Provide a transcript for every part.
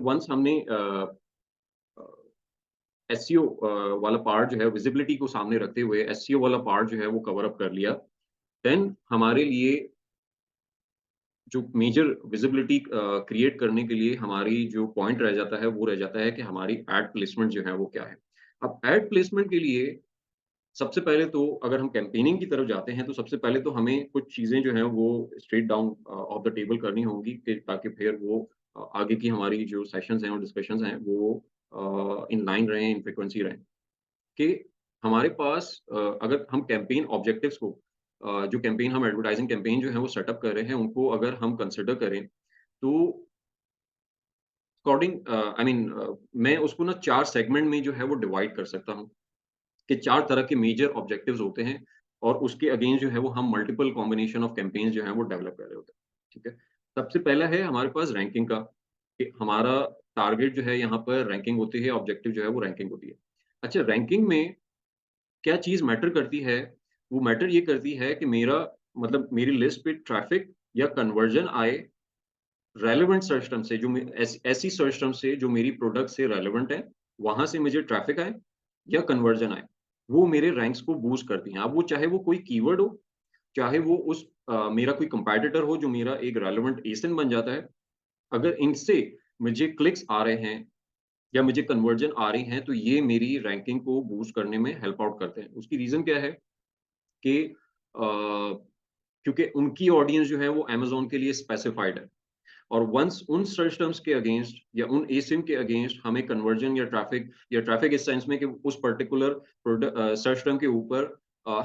Once हमने SEO वाला part जो है विजिबिलिटी को सामने रखते हुए एसईओ वाला पार्ट जो है वो कवर अप कर लिया, देन हमारे लिए जो मेजर विजिबिलिटी क्रिएट करने के लिए हमारी जो पॉइंट रह जाता है वो रह जाता है कि हमारी एड प्लेसमेंट जो है वो क्या है। अब एड प्लेसमेंट के लिए सबसे पहले तो अगर हम कैंपेनिंग की तरफ जाते हैं तो सबसे पहले तो हमें कुछ चीज़ें जो हैं वो straight down of the table करनी होंगी कि ताकि फिर वो आगे की हमारी जो सेशंस हैं और डिस्कशंस हैं वो इन लाइन रहें, इन फ्रीक्वेंसी रहें। कि हमारे पास अगर हम कैंपेन ऑब्जेक्टिव्स को जो कैंपेन हम एडवर्टाइजिंग कैंपेन जो है वो सेटअप कर रहे हैं, उनको अगर हम कंसिडर करें, तो अकॉर्डिंग आई मीन मैं उसको ना 4 सेगमेंट में जो है वो डिवाइड कर सकता हूँ, कि 4 तरह के मेजर ऑब्जेक्टिव्स होते हैं और उसके अगेंस्ट जो है वो हम मल्टीपल कॉम्बिनेशन ऑफ कैंपेन्स जो हैं वो डेवलप कर रहे होते हैं, ठीक है? सबसे पहला है हमारे पास रैंकिंग का, कि हमारा टारगेट जो है यहाँ पर रैंकिंग होती है, ऑब्जेक्टिव जो है वो रैंकिंग होती है। अच्छा, रैंकिंग में क्या चीज़ मैटर करती है, वो मैटर ये करती है कि मेरा मतलब मेरी लिस्ट पे ट्रैफ़िक या कन्वर्जन आए रेलेवेंट सर्च टर्म से जो मैं ऐसी सर्च टर्म से जो मेरी प्रोडक्ट से रेलेवेंट है, वहाँ से मुझे ट्रैफ़िक आए या कन्वर्जन आए। वो मेरे रैंक्स को बूस्ट करती हैं। अब वो चाहे वो कोई कीवर्ड हो, चाहे वो मेरा कोई कंपैटिटर हो जो मेरा एक रेलेवेंट एसिन बन जाता है। अगर इनसे मुझे क्लिक्स आ रहे हैं या मुझे कन्वर्जन आ रही हैं, तो ये मेरी रैंकिंग को बूस्ट करने में हेल्प आउट करते हैं। उसकी रीज़न क्या है कि क्योंकि उनकी ऑडियंस जो है वो अमेज़न के लिए स्पेसिफाइड है और वन्स उन सर्च टर्म्स के अगेंस्ट या उन एसिम के अगेंस्ट हमें कन्वर्जन या ट्रैफ़िक इस सेंस में कि उस पर्टिकुलर सर्च टर्म के ऊपर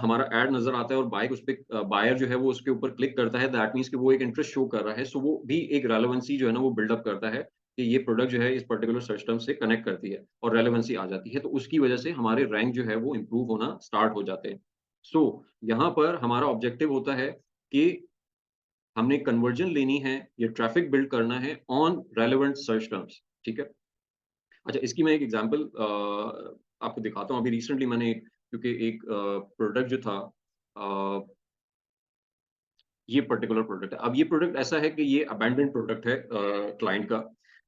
हमारा ऐड नज़र आता है और बायर जो है वो उसके ऊपर क्लिक करता है, दैट मीन्स कि वो एक इंटरेस्ट शो कर रहा है। सो वो भी एक रेलेवेंसी जो है ना वो बिल्ड अप करता है कि ये प्रोडक्ट जो है इस पर्टिकुलर सर्च टर्म से कनेक्ट करती है और रेलेवेंसी आ जाती है। तो उसकी वजह से हमारे रैंक जो है वो इम्प्रूव होना स्टार्ट हो जाते हैं। सो यहाँ पर हमारा ऑब्जेक्टिव होता है कि हमने कन्वर्जन लेनी है या ट्रैफिक बिल्ड करना है ऑन रेलेवेंट सर्च टर्म्स, ठीक है? अच्छा, इसकी मैं एक एग्ज़ाम्पल आपको दिखाता हूँ। अभी रिसेंटली मैंने क्योंकि एक प्रोडक्ट जो था अ, ये पर्टिकुलर प्रोडक्ट है। अब ये प्रोडक्ट ऐसा है कि ये अबैंडन्ड प्रोडक्ट है क्लाइंट का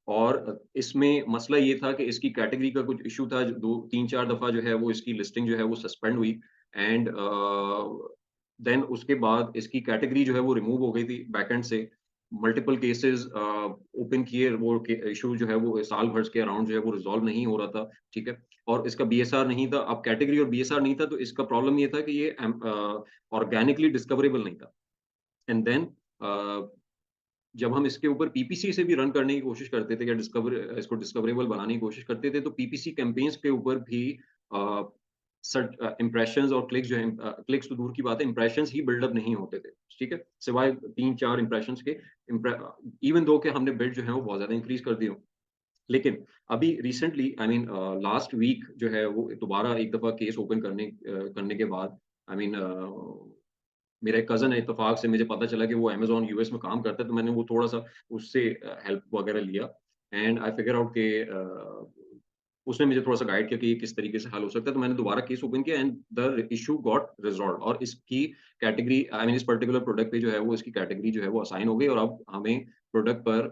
और इसमें मसला ये था कि इसकी कैटेगरी का कुछ इश्यू था, जो 2 3-4 दफ़ा जो है वो इसकी लिस्टिंग जो है वो सस्पेंड हुई एंड देन उसके बाद इसकी कैटेगरी जो है वो रिमूव हो गई थी बैकएंड से। मल्टीपल केसेज़ ओपन किए, वो के इश्यू जो है वो साल भर के अराउंड जो है वो रिज़ॉल्व नहीं हो रहा था, ठीक है? और इसका बीएसआर नहीं था। अब कैटेगरी और बीएसआर नहीं था तो इसका प्रॉब्लम ये था कि ये ऑर्गेनिकली डिस्कवरेबल नहीं था। एंड देन जब हम इसके ऊपर पीपीसी से भी रन करने की कोशिश करते थे या इसको डिस्कवरेबल बनाने की कोशिश करते थे, तो पीपीसी कैम्पेन्स के ऊपर भी अ, इम्प्रेशंस और क्लिक्स जो हैं क्लिक्स तो दूर की बात है, इम्प्रेशंस ही बिल्ड अप नहीं होते थे, ठीक है? सिवाय 3-4 इम्प्रेशंस के इम्प्रे इवन दो कि हमने बिड जो है वो बहुत ज़्यादा इंक्रीज़ कर दिए हों। लेकिन अभी recently I mean last week जो है वो दोबारा एक दफ़ा केस ओपन करने के बाद आई मीन मेरा एक कज़न है, इत्तेफ़ाक से मुझे पता चला कि वो अमेज़न यूएस में काम करता है, तो मैंने वो थोड़ा-सा उससे हेल्प वगैरह लिया एंड आई फिगर आउट कि उसने मुझे थोड़ा-सा गाइड किया कि ये किस तरीके से हल हो सकता है, तो मैंने दोबारा केस ओपन किया एंड द इश्यू गॉट रिज़ॉल्व्ड और इसकी कैटेगरी आई मीन इस पर्टिकुलर प्रोडक्ट पे जो है वो इसकी कैटेगरी जो है वो असाइन हो गई और अब हमें प्रोडक्ट पर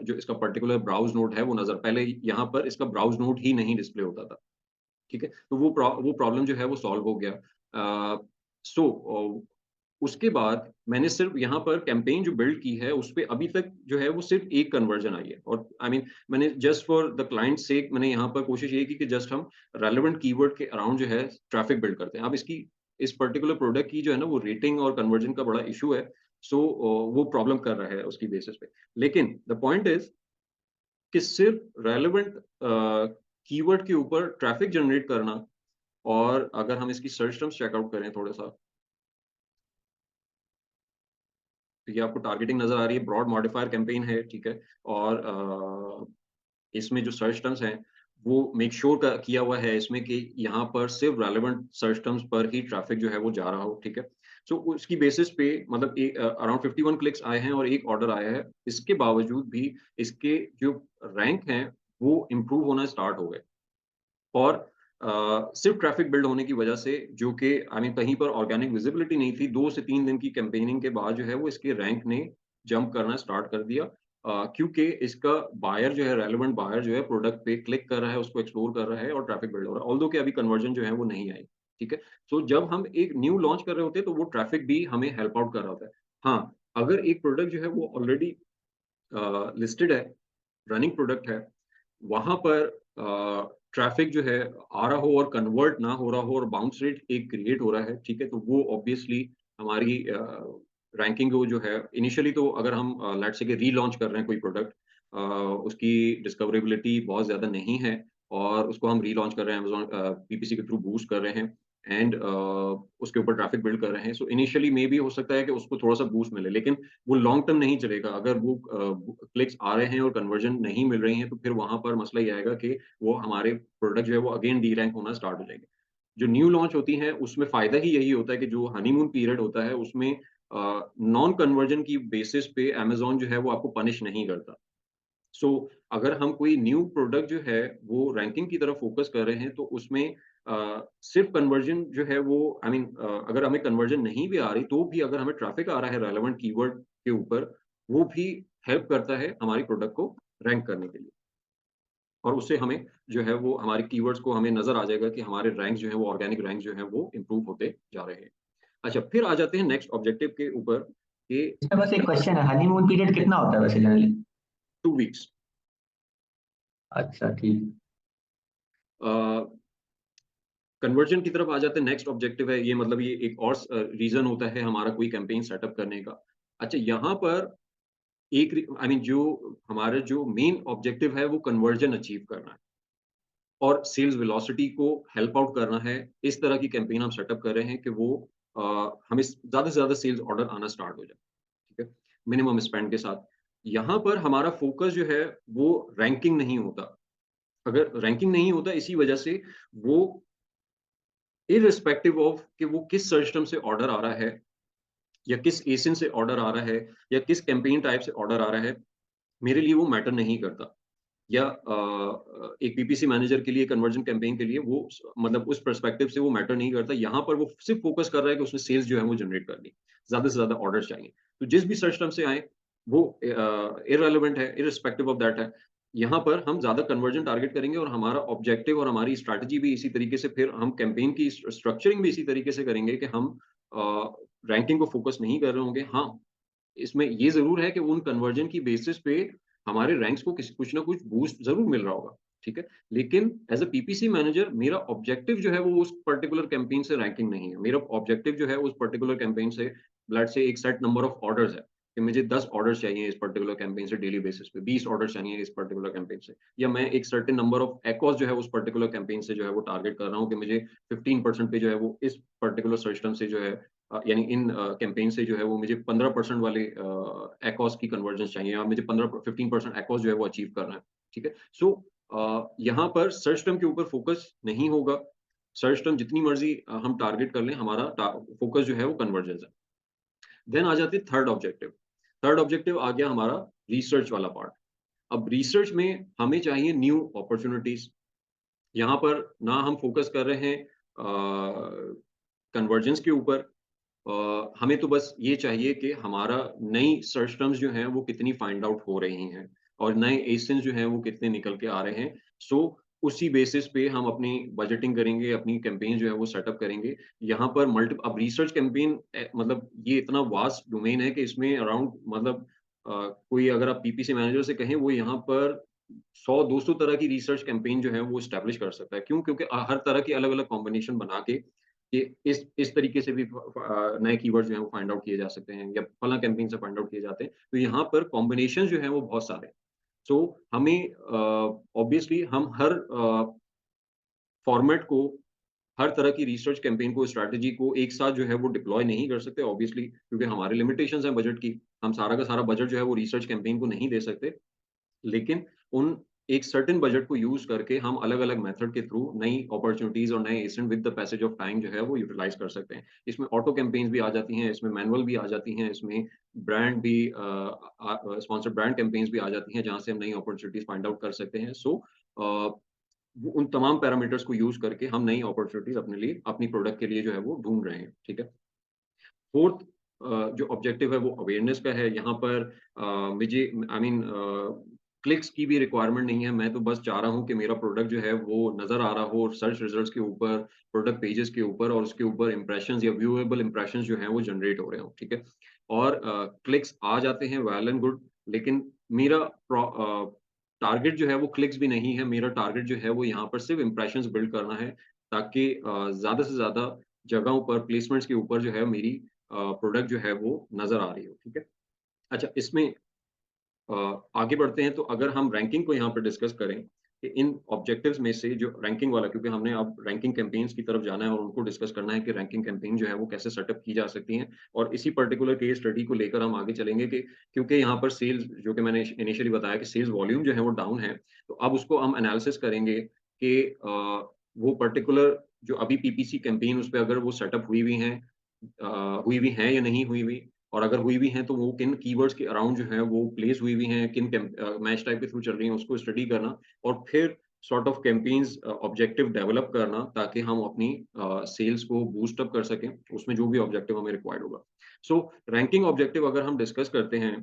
जो इसका पर्टिकुलर ब्राउज़ नोड है वो नज़र पहले यहाँ पर इसका ब्राउज़ नोड ही नहीं डिस्प्ले होता था, ठीक है? तो वो प्रॉब्लम जो है वो सॉल्व हो गया। सो उसके बाद मैंने सिर्फ़ यहाँ पर कैम्पेन जो बिल्ड की है, उसपे अभी तक जो है वो सिर्फ़ एक कन्वर्जन आई है और आई मीन मैंने जस्ट फॉर द क्लाइंट सेक मैंने यहाँ पर कोशिश ये की कि जस्ट हम रेलेवेंट कीवर्ड के अराउंड जो है ट्रैफ़िक बिल्ड करते हैं। अब इसकी इस पर्टिकुलर प्रोडक्ट की जो है ना वो रेटिंग और कन्वर्जन का बड़ा इश्यू है। सो वो प्रॉब्लम कर रहा है उसकी बेसिस पे। लेकिन द पॉइंट इज़ कि सिर्फ़ रेलेवेंट कीवर्ड के ऊपर ट्रैफ़िक जनरेट करना और अगर हम इसकी सर्च टर्म्स चेक आउट करें थोड़ा-सा तो ये आपको टारगेटिंग नज़र आ रही है, ब्रॉड मॉडिफायर कैंपेन है, ठीक है? और इसमें जो सर्च टर्म्स हैं, वो मेक श्योर किया हुआ है इसमें कि यहाँ पर सिर्फ रेलेवेंट सर्च टर्म्स पर ही ट्रैफ़िक जो है वो जा रहा हो, ठीक है? सो उसकी बेसिस पे मतलब अराउंड 51 क्लिक्स आए हैं और 1 ऑर्डर आया है। इसके बावजूद भी इसके जो रैंक हैं, वो इम्प्रूव होना स्टार्ट हो गए। और सिर्फ़ ट्रैफ़िक बिल्ड होने की वजह से जो कि आई मीन कहीं पर ऑर्गेनिक विज़िबिलिटी नहीं थी, 2 से 3 दिन की कैम्पेनिंग के बाद जो है वो इसके रैंक ने जंप करना स्टार्ट कर दिया क्योंकि इसका बायर जो है, रेलेवेंट बायर जो है प्रोडक्ट पे क्लिक कर रहा है, उसको एक्सप्लोर कर रहा है और ट्रैफिक बिल्ड हो रहा है। ऑल्दो कि अभी कन्वर्जन जो है वो नहीं आई, ठीक है? सो जब हम एक न्यू लॉन्च कर रहे होते हैं तो वो ट्रैफिक भी हमें हेल्प आउट कर रहा होता है। हाँ, अगर एक प्रोडक्ट जो है वो ऑलरेडी लिस्टेड है, रनिंग प्रोडक्ट है, वहाँ पर ट्रैफ़िक जो है आ रहा हो और कन्वर्ट ना हो रहा हो और बाउंस रेट एक क्रिएट हो रहा है, ठीक है? तो वो ऑब्वियसली हमारी रैंकिंग वो जो है इनिशियली तो अगर हम लेट्स से कि रीलॉन्च कर रहे हैं कोई प्रोडक्ट उसकी डिस्कवरेबिलिटी बहुत ज़्यादा नहीं है और उसको हम रीलॉन्च कर रहे हैं अमेज़न पीपीसी के थ्रू बूस्ट कर रहे हैं एंड उसके ऊपर ट्रैफ़िक बिल्ड कर रहे हैं। सो इनिशियली मे बी हो सकता है कि उसको थोड़ा-सा बूस्ट मिले, लेकिन वो लॉन्ग टर्म नहीं चलेगा। अगर वो क्लिक्स आ रहे हैं और कन्वर्जन नहीं मिल रही हैं, तो फिर वहाँ पर मसला ये आएगा कि वो हमारे प्रोडक्ट जो है वो अगेन डी-रैंक होना स्टार्ट हो जाएँगे। जो न्यू लॉन्च होती हैं, उसमें फ़ायदा ही यही होता है कि जो हनीमून पीरियड होता है, उसमें नॉन कन्वर्जन की बेसिस पे अमेज़न जो है वो आपको पनिश नहीं करता। सो अगर हम कोई न्यू प्रोडक्ट जो है वो रैंकिंग की तरफ फ़ोकस कर रहे हैं तो उसमें सिर्फ़ कन्वर्जन जो है वो आई मीन अगर हमें कन्वर्जन नहीं भी आ रही तो भी अगर हमें ट्रैफ़िक आ रहा है रेलेवेंट कीवर्ड के ऊपर, वो भी हेल्प करता है हमारी प्रोडक्ट को रैंक करने के लिए। और उससे हमें जो है वो हमारे कीवर्ड्स को हमें नज़र आ जाएगा कि हमारे रैंक जो है वो ऑर्गेनिक रैंक जो है वो इम्प्रूव होते जा रहे हैं। अच्छा, फिर आ जाते हैं नेक्स्ट ऑब्जेक्टिव के ऊपर कि इसमें बस एक क्वेश्चन है, हनीमून पीरियड कितना होता है वैसे जनरली? 2 वीक्स। अच्छा ठीक। अ कन्वर्जन की तरफ आ जाते हैं, नेक्स्ट ऑब्जेक्टिव है ये मतलब ये एक और रीज़न होता है हमारा कोई कैंपेन सेटअप करने का। अच्छा यहाँ पर एक आई मीन जो हमारा जो मेन ऑब्जेक्टिव है वो कन्वर्जन अचीव करना है और सेल्स वेलोसिटी को हेल्प आउट करना है। इस तरह की कैंपेन हम सेटअप कर रहे हैं कि वो हमें ज़्यादा से ज़्यादा सेल्स ऑर्डर आना स्टार्ट हो जाए, ठीक है? मिनिमम स्पेंड के साथ। यहाँ पर हमारा फ़ोकस जो है वो रैंकिंग नहीं होता। अगर रैंकिंग नहीं होता इसी वजह से वो इर्रिस्पेक्टिव ऑफ कि वो किस सर्च टर्म से ऑर्डर आ रहा है या किस एसिन से ऑर्डर आ रहा है या किस कैंपेन टाइप से ऑर्डर आ रहा है, मेरे लिए वो मैटर नहीं करता। या एक पीपीसी मैनेजर के लिए कन्वर्जन कैंपेन के लिए वो मतलब उस पर्सपेक्टिव से वो मैटर नहीं करता। यहाँ पर वो सिर्फ़ फ़ोकस कर रहा है कि उसने सेल्स जो है वो जनरेट करनी है। ज़्यादा से ज़्यादा ऑर्डर्स चाहिए। तो जिस भी सर्च टर्म से आएँ, वो इर्रेलेवेंट है, इर्रिस्पेक्टिव ऑफ दैट है। यहाँ पर हम ज़्यादा कन्वर्जन टारगेट करेंगे और हमारा ऑब्जेक्टिव और हमारी स्ट्रैटेजी भी इसी तरीके से फिर हम कैंपेन की स्ट्रक्चरिंग भी इसी तरीके से करेंगे कि हम अ, रैंकिंग को फ़ोकस नहीं कर रहे होंगे। हाँ, इसमें ये ज़रूर है कि उन कन्वर्जन की बेसिस पे हमारे रैंक्स को किसी कुछ ना कुछ बूस्ट ज़रूर मिल रहा होगा, ठीक है? लेकिन एज़ अ पीपीसी मैनेजर मेरा ऑब्जेक्टिव जो है वो उस पर्टिकुलर कैंपेन से रैंकिंग नहीं है। मेरा ऑब्जेक्टिव जो है उस पर्टिकुलर कैंपेन से लेट्स से एक सेट नंबर ऑफ ऑर्डर्स है, कि मुझे 10 ऑर्डर्स चाहिए इस पर्टिकुलर कैंपेन से डेली बेसिस पे, 20 ऑर्डर्स चाहिए इस पर्टिकुलर कैंपेन से या मैं एक सर्टेन नंबर ऑफ एक्वास जो है उस पर्टिकुलर कैंपेन से जो है वो टारगेट कर रहा हूँ कि मुझे 15% पे जो है वो इस पर्टिकुलर सर्च टर्म से जो है यानी इन कैंपेन से जो है वो मुझे 15% वाले एकॉस की कन्वर्जन्स चाहिए और मुझे 15% एकॉस जो है वो अचीव करना है, ठीक है? सो यहाँ पर सर्च टर्म के ऊपर फ़ोकस नहीं होगा। सर्च टर्म जितनी मर्ज़ी हम टारगेट कर लें, हमारा फ़ोकस जो है वो कन्वर्जन्स है। देन आ जाती है थर्ड ऑब्जेक्टिव। थर्ड ऑब्जेक्टिव आ गया हमारा रिसर्च वाला पार्ट। अब रिसर्च में हमें चाहिए न्यू अपॉर्च्युनिटीज़। यहाँ पर ना हम फ़ोकस कर रहे हैं कन्वर्जेंस के ऊपर हमें तो बस ये चाहिए कि हमारा नई सर्च टर्म्स जो हैं वो कितनी फाइंड आउट हो रही हैं और नए एसिन्स जो हैं वो कितने निकल के आ रहे हैं। सो उसी बेसिस पे हम अपनी बजटिंग करेंगे, अपनी कैंपेन जो है वो सेटअप करेंगे। यहाँ पर अब रिसर्च कैंपेन मतलब ये इतना वास्ट डोमेन है कि इसमें अराउंड मतलब कोई अगर आप पीपीसी मैनेजर से कहें वो यहाँ पर 100-200 तरह की रिसर्च कैंपेन जो है वो एस्टेब्लिश कर सकता है। क्यों? क्योंकि हर तरह की अलग-अलग कॉम्बिनेशन बना के ये इस तरीके से भी नए कीवर्ड्स जो हैं वो फाइंड आउट किए जा सकते हैं या फलाँ कैंपेन से फाइंड आउट किए जाते हैं। तो यहाँ पर कॉम्बिनेशन जो हैं वो बहुत सारे हैं। सो हमें ऑब्वियसली हम हर फॉर्मेट को, हर तरह की रिसर्च कैंपेन को, स्ट्रैटेजी को एक साथ जो है वो डिप्लॉय नहीं कर सकते ऑब्वियसली क्योंकि हमारे लिमिटेशंस हैं बजट की। हम सारा का सारा बजट जो है वो रिसर्च कैंपेन को नहीं दे सकते। लेकिन उन एक सर्टेन बजट को यूज़ करके हम अलग-अलग मेथड के थ्रू नई अपॉर्च्युनिटीज़ और नए ascent with the passage of time जो है वो यूटिलाइज़ कर सकते हैं। इसमें ऑटो कैम्पेन्स भी आ जाती हैं, इसमें मैनुअल भी आ जाती हैं, इसमें ब्रांड भी स्पॉन्सर्ड ब्रांड कैम्पेन्स भी आ जाती हैं, जहाँ से हम नई अपॉर्च्युनिटीज़ फाइंड आउट कर सकते हैं। सो वो उन तमाम पैरामीटर्स को यूज़ करके हम नई अपॉर्च्युनिटीज़ अपने लिए, अपनी प्रोडक्ट के लिए जो है वो ढूँढ रहे हैं, ठीक है? फोर्थ जो ऑब्जेक्टिव है वो अवेयरनेस का है। यहाँ पर मुझे आई मीन क्लिक्स की भी रिक्वायरमेंट नहीं है। मैं तो बस चाह रहा हूँ कि मेरा प्रोडक्ट जो है वो नज़र आ रहा हो सर्च रिजल्ट्स के ऊपर, प्रोडक्ट पेजेस के ऊपर, और उसके ऊपर इंप्रेशंस या व्यूएबल इंप्रेशंस जो हैं वो जनरेट हो रहे हों, ठीक है? और क्लिक्स आ जाते हैं, वेल एंड गुड, लेकिन मेरा टारगेट जो है वो क्लिक्स भी नहीं है। मेरा टारगेट जो है वो यहाँ पर सिर्फ़ इंप्रेशंस बिल्ड करना है, ताकि ज़्यादा से ज़्यादा जगहों पर, प्लेसमेंट्स के ऊपर जो है मेरी प्रोडक्ट जो है वो नज़र आ रही हो, ठीक है? अच्छा, इसमें आगे बढ़ते हैं, तो अगर हम रैंकिंग को यहाँ पे डिस्कस करें कि इन ऑब्जेक्टिव्स में से जो रैंकिंग वाला, क्योंकि हमने अब रैंकिंग कैंपेन्स की तरफ जाना है और उनको डिस्कस करना है कि रैंकिंग कैंपेन जो है वो कैसे सेटअप की जा सकती हैं, और इसी पर्टिकुलर केस स्टडी को लेकर हम आगे चलेंगे कि क्योंकि यहाँ पर सेल्स, जो कि मैंने इनिशियली बताया कि सेल्स वॉल्यूम जो है वो डाउन है, तो अब उसको हम एनालिसिस करेंगे कि वो पर्टिकुलर जो अभी पीपीसी कैंपेन उस पे अगर वो सेटअप हुई हुई हैं या नहीं हुई हुई, और अगर हुई भी हैं तो वो किन कीवर्ड्स के अराउंड जो है वो प्लेस हुई हुई हैं, मैच टाइप के थ्रू चल रही हैं, उसको स्टडी करना, और फिर sort of campaigns objective develop करना, ताकि हम अपनी सेल्स को बूस्ट अप कर सकें, उसमें जो भी ऑब्जेक्टिव हमें रिक्वायर्ड होगा। सो रैंकिंग ऑब्जेक्टिव अगर हम डिस्कस करते हैं,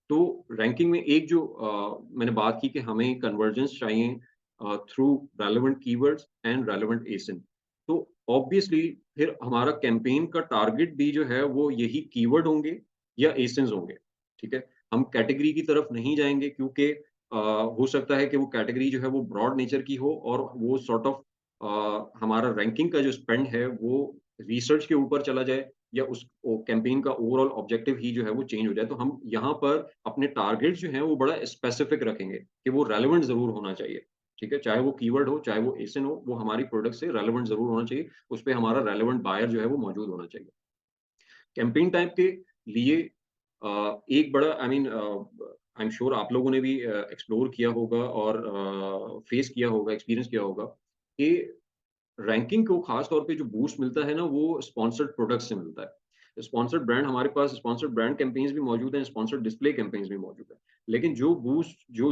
तो रैंकिंग में एक जो मैंने बात की कि हमें कन्वर्जेंस चाहिए through relevant keywords and relevant ASIN. तो ऑब्वियसली फिर हमारा कैंपेन का टारगेट भी जो है वो यही कीवर्ड होंगे या एसिन्स होंगे, ठीक है? हम कैटेगरी की तरफ नहीं जाएँगे, क्योंकि हो सकता है कि वो कैटेगरी जो है वो ब्रॉड नेचर की हो, और वो सॉर्ट ऑफ हमारा रैंकिंग का जो स्पेंड है वो रिसर्च के ऊपर चला जाए, या उस ओ कैंपेन का ओवरऑल ऑब्जेक्टिव ही जो है वो चेंज हो जाए। तो हम यहाँ पर अपने टारगेट्स जो हैं वो बड़ा स्पेसिफिक रखेंगे कि वो रेलेवेंट ज़रूर होना चाहिए, ठीक है? चाहे वो कीवर्ड हो, चाहे वो एसिन हो, वो हमारी प्रोडक्ट से रेलेवेंट ज़रूर होना चाहिए। उसपे हमारा रेलेवेंट बायर जो है वो मौजूद होना चाहिए। कैंपेन टाइप के लिए एक बड़ा आई एम श्योर आप लोगों ने भी एक्सप्लोर किया होगा और फेस किया होगा, एक्सपीरियंस किया होगा कि रैंकिंग को खास तौर पे जो बूस्ट मिलता है ना, वो स्पॉन्सर्ड प्रोडक्ट से मिलता है। स्पॉन्सर्ड ब्रांड, हमारे पास स्पॉन्सर्ड ब्रांड कैंपेन्स भी मौजूद हैं, स्पॉन्सर्ड डिस्प्ले कैंपेन्स भी मौजूद हैं। लेकिन जो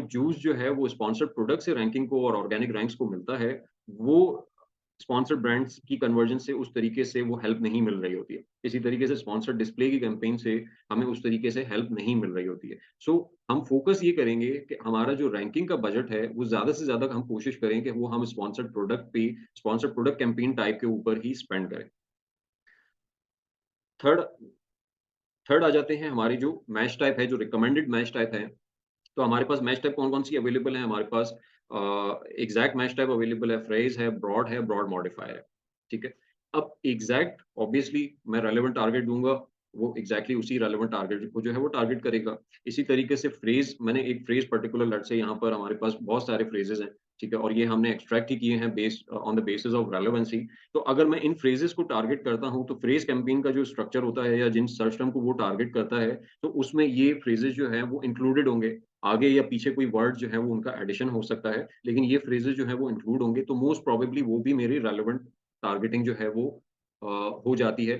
जूस जो है वो स्पॉन्सर्ड प्रोडक्ट से रैंकिंग को और ऑर्गेनिक रैंक्स को मिलता है, वो स्पॉन्सर्ड ब्रांड्स की कन्वर्जन से उस तरीके से वो हेल्प नहीं मिल रही होती है। इसी तरीके से स्पॉन्सर्ड डिस्प्ले की कैंपेन से हमें उस तरीके से हेल्प नहीं मिल रही होती है। सो हम फोकस ये करेंगे कि हमारा जो रैंकिंग का बजट है, वो ज़्यादा से ज़्यादा हम कोशिश करें कि वो हम स्पॉन्सर्ड प्रोडक्ट कैंपेन टाइप के ऊपर ही स्पेंड करें। थर्ड थर्ड आ जाते हैं हमारी जो मैच टाइप है, जो रिकमेंडेड मैच टाइप है। तो हमारे पास मैच टाइप कौन-कौन सी अवेलेबल है हमारे पास? एग्ज़ैक्ट मैच टाइप अवेलेबल है, फ्रेज़ है, ब्रॉड मॉडिफायर है, ठीक है? अब एग्ज़ैक्ट ऑब्वियसली मैं रेलेवेंट टारगेट दूँगा, वो एग्ज़ैक्टली उसी रेलेवेंट टारगेट को जो है वो टारगेट करेगा। इसी तरीके से फ्रेज़, मैंने एक फ्रेज़ पर्टिकुलर लेट्स से यहाँ पर हमारे पास बहुत सारे फ्रेज़ेज़ हैं, ठीक है? और ये हमने एक्सट्रैक्ट ही किए हैं on the basis of relevancy. तो अगर मैं इन फ्रेज़ेज़ को टारगेट करता हूँ, तो फ्रेज़ कैंपेन का जो स्ट्रक्चर होता है या जिन सर्च टर्म को वो टारगेट करता है, तो उसमें ये फ्रेज़ेज़ जो हैं वो इंक्लूडेड होंगे। आगे या पीछे कोई वर्ड जो है वो उनका एडिशन हो सकता है, लेकिन ये फ्रेजेज़ जो हैं वो इंक्लूड होंगे, तो मोस्ट प्रोबेबली वो भी मेरी रेलेवेंट टारगेटिंग जो है वो हो जाती है।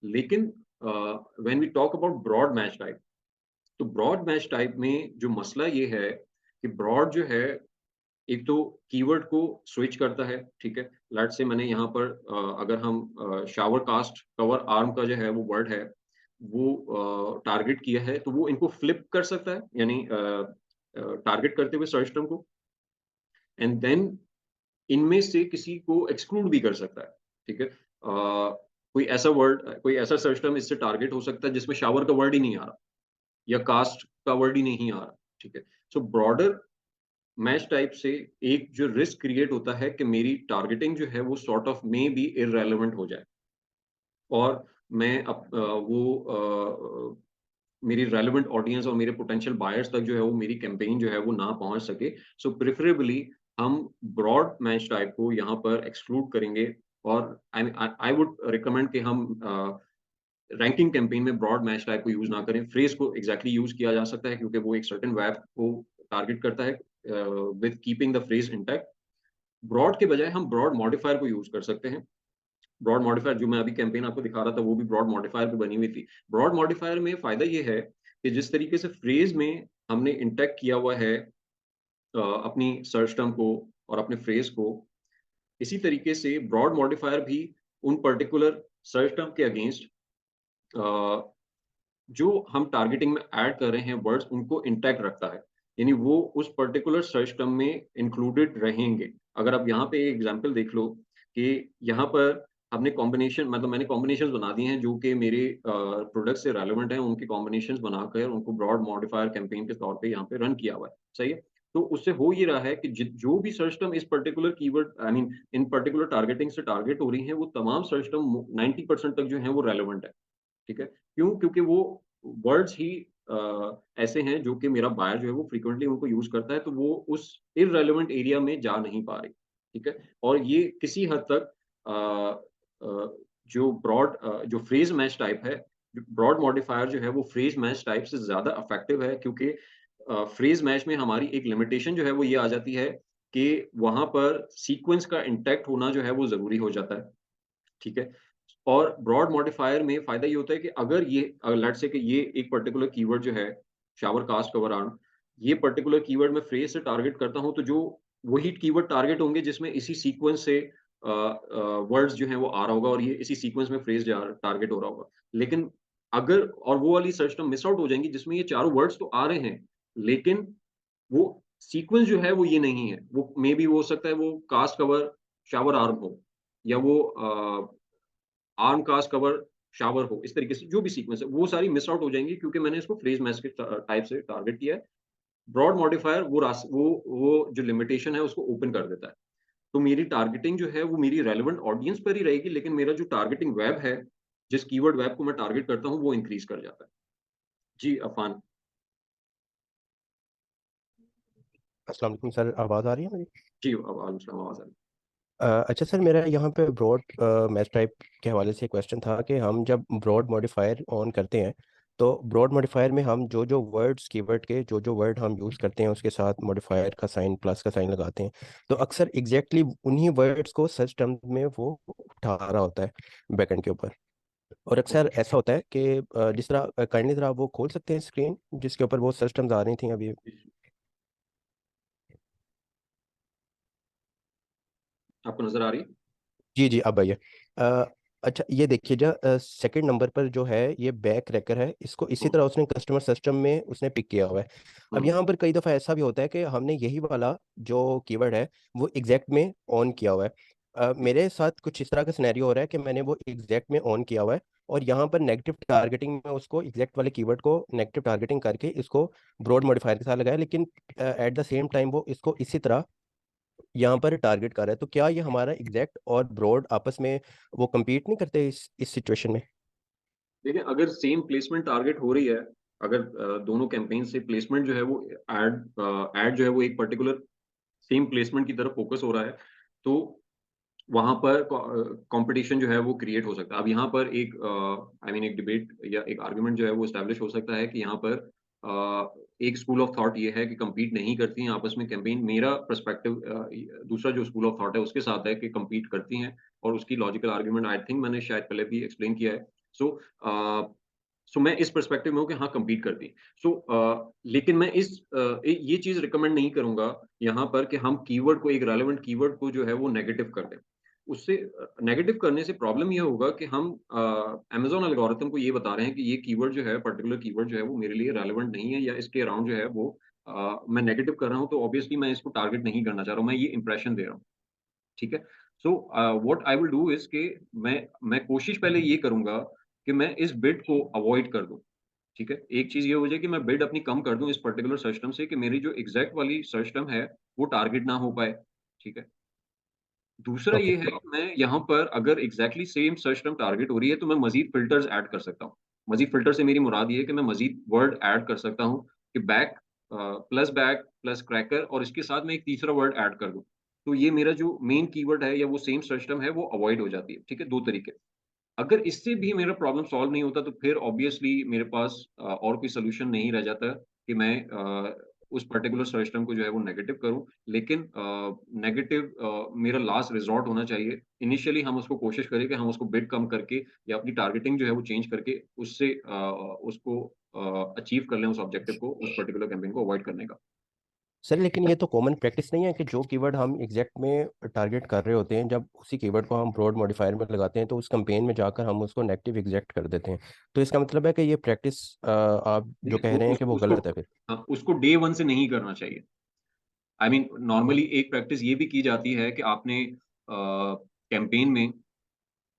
लेकिन when we talk about broad match type, तो ब्रॉड मैच टाइप में जो मसला ये है कि ब्रॉड जो है, एक तो कीवर्ड को स्विच करता है, ठीक है? लेट्स से मैंने यहाँ पर अगर हम शावर कास्ट कवर आर्म का जो है वो वर्ड है, वो टारगेट किया है, तो वो इनको फ्लिप कर सकता है, यानी टारगेट करते हुए सर्च टर्म को, एंड देन इनमें से किसी को एक्सक्लूड भी कर सकता है, ठीक है? कोई ऐसा सर्च टर्म इससे टारगेट हो सकता है जिसमें शावर का वर्ड ही नहीं आ रहा, या कास्ट का वर्ड ही नहीं आ रहा, ठीक है? सो ब्रॉडर मैच टाइप से एक जो रिस्क क्रिएट होता है कि मेरी टारगेटिंग जो है वो sort of may be irrelevant हो जाए, और मैं मेरी रेलेवेंट ऑडियंस और मेरे पोटेंशियल बायर्स तक जो है वो मेरी कैंपेन जो है वो ना पहुंच सके। सो प्रेफरेबली हम ब्रॉड मैच टाइप को यहाँ पर एक्सक्लूड करेंगे, और आई वुड रिकमेंड कि हम रैंकिंग कैंपेन में ब्रॉड मैच टाइप को यूज़ ना करें। फ्रेज़ को एग्ज़ैक्टली यूज़ किया जा सकता है, क्योंकि वो एक सर्टेन वेब को टारगेट करता है with keeping the phrase intact. Broad के बजाय हम ब्रॉड मॉडिफायर को यूज़ कर सकते हैं। ब्रॉड मॉडिफायर जो मैं अभी कैंपेन आपको दिखा रहा था, वो भी ब्रॉड मॉडिफायर पे बनी हुई थी। ब्रॉड मॉडिफायर में फ़ायदा ये है कि जिस तरीके से फ्रेज़ में हमने इंटैक्ट किया हुआ है अपनी सर्च टर्म को और अपने फ्रेज़ को, इसी तरीके से ब्रॉड मॉडिफायर भी उन पर्टिकुलर सर्च टर्म के अगेंस्ट जो हम टारगेटिंग में ऐड कर रहे हैं वर्ड्स उनको इंटैक्ट रखता है। यानी वो उस पर्टिकुलर सर्च टर्म में इंक्लूडेड रहेंगे। अगर आप यहाँ पे एग्ज़ाम्पल देख लो कि यहाँ पर हमने कॉम्बिनेशन मतलब मैंने कॉम्बिनेशंस बना दिए हैं जो कि मेरे प्रोडक्ट से रेलेवेंट हैं, उनके कॉम्बिनेशंस बनाकर उनको ब्रॉड मॉडिफायर कैंपेन के तौर पे यहाँ पे रन किया हुआ है। सही है? तो उससे हो ये रहा है कि जो भी सर्च टर्म इस particular keyword I mean in particular targeting से टारगेट हो रही हैं, वो तमाम सर्च टर्म 90% तक जो हैं वो रेलेवेंट है। ठीक है? क्यों? क्योंकि वो वर्ड्स ही ऐसे हैं जो कि मेरा बायर जो है वो फ्रीक्वेंटली उनको यूज़ करता है, तो वो उस इर्रेलेवेंट एरिया में जा नहीं पा रही, ठीक है? और ये किसी हद तक अ जो फ्रेज़ मैच टाइप है, ब्रॉड मॉडिफायर जो है वो फ्रेज़ मैच टाइप से ज़्यादा इफेक्टिव है क्योंकि फ्रेज़ मैच में हमारी एक लिमिटेशन जो है वो ये आ जाती है कि वहाँ पर सीक्वेंस का इंटैक्ट होना जो है वो ज़रूरी हो जाता है, ठीक है? और ब्रॉड मॉडिफायर में फ़ायदा ये होता है कि अगर ये लेट्स से कि ये एक पर्टिकुलर कीवर्ड जो है, शावर कास्ट कवर आर्म, ये पर्टिकुलर कीवर्ड मैं फ्रेज़ से टारगेट करता हूँ, तो जो वही कीवर्ड टारगेट होंगे जिसमें इसी सीक्वेंस से वर्ड्स जो हैं वो आ रहा होगा और ये इसी सीक्वेंस में फ्रेज़ जा टारगेट हो रहा होगा। लेकिन अगर और वो वाली सर्च टर्म मिस आउट हो जाएँगी जिसमें ये चारों वर्ड्स तो आ रहे हैं, लेकिन वो सीक्वेंस जो है वो ये नहीं है। वो मेबी हो सकता है वो कास्ट कवर शावर आर्म हो या वो आर्म कास्ट कवर शावर हो, इस तरीके से जो भी सीक्वेंस है, वो सारी मिस आउट हो जाएँगी क्योंकि मैंने इसको फ्रेज़ मैच के टाइप से टारगेट किया है। ब्रॉड मॉडिफायर वो जो लिमिटेशन है उसको ओपन कर देता है। तो मेरी टारगेटिंग जो है वो मेरी रेलेवेंट ऑडियंस पर ही रहेगी लेकिन मेरा जो टारगेटिंग वेब है, जिस कीवर्ड वेब को मैं टारगेट करता हूँ वो इंक्रीज़ कर जाता है। जी, अफ़ान। अस्सलाम वालेकुम सर, आवाज़ आ रही है मेरी? जी, वालेकुम सलाम आवाज़ आ रही है। अच्छा सर, मेरा यहाँ पे ब्रॉड मैच टाइप के हवाले से क्वेश्चन था कि हम जब ब्रॉड मॉडिफायर ऑन करते हैं तो ब्रॉड मॉडिफायर में हम जो जो वर्ड्स कीवर्ड के जो जो वर्ड हम यूज़ करते हैं उसके साथ मॉडिफायर का साइन प्लस का साइन लगाते हैं, तो अक्सर एग्जैक्टली उन्हीं वर्ड्स को सर्च टर्म में वो उठा रहा होता है बैकएंड के ऊपर। और अक्सर ऐसा होता है कि जिस तरह काइंडली ज़रा वो खोल सकते हैं स्क्रीन जिसके ऊपर वो सर्च टर्म्स आ रही थी अभी? आपको नज़र आ रही है? जी जी, अब आइए। अ, अच्छा ये देखिए, जो सेकंड नंबर पर जो है ये बैक रैकर है, इसको इसी हुँ, तरह उसने कस्टमर सिस्टम में उसने पिक किया हुआ है। अब हुँ, यहाँ पर कई दफ़ा ऐसा भी होता है कि हमने यही वाला जो कीवर्ड है वो एग्जैक्ट में ऑन किया हुआ है। मेरे साथ कुछ इस तरह का सिनेरियो हो रहा है कि मैंने वो एग्जैक्ट में ऑन किया हुआ है और यहाँ पर नेगेटिव टारगेटिंग में उसको एग्जैक्ट वाले कीवर्ड को नेगेटिव टारगेटिंग करके इसको ब्रॉड मॉडिफायर के साथ लगाया, लेकिन एट द सेम टाइम वो इसको इसी तरह यहाँ पर टारगेट कर रहा है। तो क्या ये हमारा एग्जैक्ट और ब्रॉड आपस में वो compete नहीं करते इस सिचुएशन में? देखिए, अगर सेम प्लेसमेंट टारगेट हो रही है, अगर दोनों कैंपेन से प्लेसमेंट जो है वो ऐड जो है वो एक पर्टिकुलर सेम प्लेसमेंट की तरफ फ़ोकस हो रहा है, तो वहाँ पर कॉम्पिटिशन जो है वो क्रिएट हो सकता है। अब यहाँ पर एक आई मीन एक डिबेट या एक आर्गुमेंट जो है वो एस्टेब्लिश हो सकता है कि यहाँ पर एक स्कूल ऑफ थॉट ये है कि कम्पीट नहीं करती हैं आपस में कैंपेन। मेरा पर्सपेक्टिव दूसरा जो स्कूल ऑफ थॉट है उसके साथ है कि कम्पीट करती हैं और उसकी लॉजिकल आर्गुमेंट आई थिंक मैंने शायद पहले भी एक्सप्लेन किया है। सो अ, सो मैं इस पर्सपेक्टिव में हूँ कि हाँ, कम्पीट करती हैं। लेकिन मैं ये चीज़ रिकमेंड नहीं करूँगा यहाँ पर कि हम कीवर्ड को एक रेलेवेंट कीवर्ड को जो है वो नेगेटिव कर दें। उससे नेगेटिव करने से प्रॉब्लम ये होगा कि हम अमेज़न एल्गोरिथम को ये बता रहे हैं कि ये कीवर्ड जो है, पर्टिकुलर कीवर्ड जो है वो मेरे लिए रेलेवेंट नहीं है या इसके अराउंड जो है वो मैं नेगेटिव कर रहा हूँ तो ऑब्वियसली मैं इसको टारगेट नहीं करना चाह रहा हूँ, मैं ये इंप्रेशन दे रहा हूँ, ठीक है? What I will do is कि मैं कोशिश पहले ये करूँगा कि मैं इस बिड को अवॉइड कर दूँ, ठीक है? एक चीज़ ये हो जाए कि मैं बिड अपनी कम कर दूँ इस पर्टिकुलर सर्च टर्म से कि मेरी जो एग्ज़ैक्ट वाली सर्च टर्म है, वो टारगेट ना हो पाए, ठीक है? दूसरा ओके। ये है कि मैं यहाँ पर अगर exactly same search term target हो रही है, तो मैं मज़ीद फ़िल्टर्स ऐड कर सकता हूँ। मज़ीद फ़िल्टर से मेरी मुराद ये है कि मैं मज़ीद वर्ड ऐड कर सकता हूँ कि बैक प्लस क्रैकर और इसके साथ मैं एक तीसरा वर्ड ऐड कर दूँ। तो ये मेरा जो मेन कीवर्ड है या वो सेम सर्च टर्म है, वो अवॉइड हो जाती है। ठीक है? 2 तरीके। अगर इससे भी मेरा प्रॉब्लम सॉल्व नहीं होता, तो फिर ऑब्वियसली मेरे पास और कोई सॉल्यूशन नहीं रह जाता कि मैं उस पर्टिकुलर सर्च टर्म को जो है वो नेगेटिव करूँ। लेकिन नेगेटिव मेरा लास्ट रिज़ॉर्ट होना चाहिए। इनिशियली हम उसको कोशिश करें कि हम उसको बिड कम करके या अपनी टारगेटिंग जो है वो चेंज करके उससे उसको अचीव कर लें उस ऑब्जेक्टिव को, उस पर्टिकुलर कैंपेन को अवॉइड करने का। सर लेकिन ये तो कॉमन प्रैक्टिस नहीं है कि जो कीवर्ड हम एग्जैक्ट में टारगेट कर रहे होते हैं, जब उसी कीवर्ड को हम ब्रॉड मॉडिफायर में लगाते हैं तो उस कैंपेन में जाकर हम उसको नेगेटिव एग्जैक्ट कर देते हैं। तो इसका मतलब है कि ये प्रैक्टिस आप जो देखिए कह रहे हैं कि वो उसको गलत है फिर। हाँ, उसको डे वन से नहीं करना चाहिए। आई मीन नॉर्मली एक प्रैक्टिस ये भी की जाती है कि आपने कैंपेन में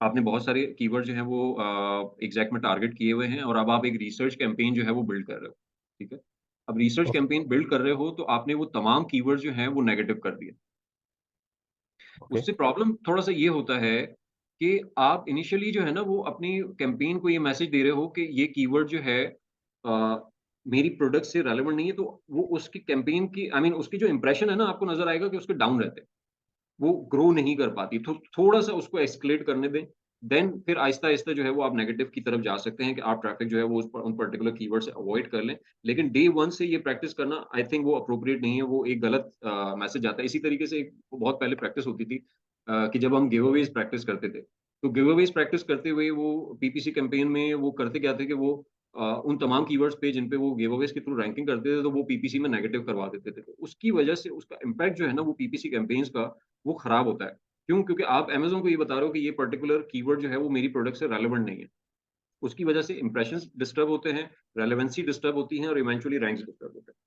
आपने बहुत सारे कीवर्ड जो हैं वो एग्जैक्ट में टारगेट किए हुए हैं और अब आप एक रिसर्च कैंपेन जो है वो बिल्ड कर रहे हो, ठीक है? अब रिसर्च ओके। कैंपेन बिल्ड कर रहे हो तो आपने वो तमाम कीवर्ड जो हैं वो नेगेटिव कर दिए। ओके। उससे प्रॉब्लम थोड़ा-सा ये होता है कि आप इनिशियली जो है ना वो अपनी कैंपेन को ये मैसेज दे रहे हो कि ये कीवर्ड जो है मेरी प्रोडक्ट से रेलेवेंट नहीं है, तो वो उसकी कैंपेन की आई मीन उसकी जो इंप्रेशन है ना आपको नज़र आएगा कि उसके डाउन रहते हैं। वो ग्रो नहीं कर पाती। तो थोड़ा-सा उसको एस्केलेट करने दें, देन फिर आहिस्ता-आहिस्ता जो है वो आप नेगेटिव की तरफ जा सकते हैं कि आप ट्रैफिक जो है वो उन पर्टिकुलर कीवर्ड से अवॉइड कर लें। लेकिन डे 1 से ये प्रैक्टिस करना आई थिंक वो एप्रोप्रिएट नहीं है, वो एक गलत मैसेज आता है। इसी तरीके से एक बहुत पहले प्रैक्टिस होती थी कि जब हम गिवअवेज़ प्रैक्टिस करते थे, तो गिवअवेज़ प्रैक्टिस करते हुए वो पीपीसी कैंपेन में वो करते क्या थे कि वो उन तमाम कीवर्ड्स पे जिन पे वो गिवअवेज़ के थ्रू रैंकिंग करते थे, तो वो पीपीसी में नेगेटिव करवा देते थे। तो उसकी वजह से उसका इम्पैक्ट जो है ना वो पीपीसी कैंपेन्स का वो खराब होता है। क्यों? क्योंकि आप अमेज़न को ये बता रहे हो कि ये पर्टिकुलर कीवर्ड जो है वो मेरी प्रोडक्ट से रेलेवेंट नहीं है। उसकी वजह से इंप्रेशंस डिस्टर्ब होते हैं, रेलेवेंसी डिस्टर्ब होती है और इवेंचुअली रैंक्स डिस्टर्ब होते हैं।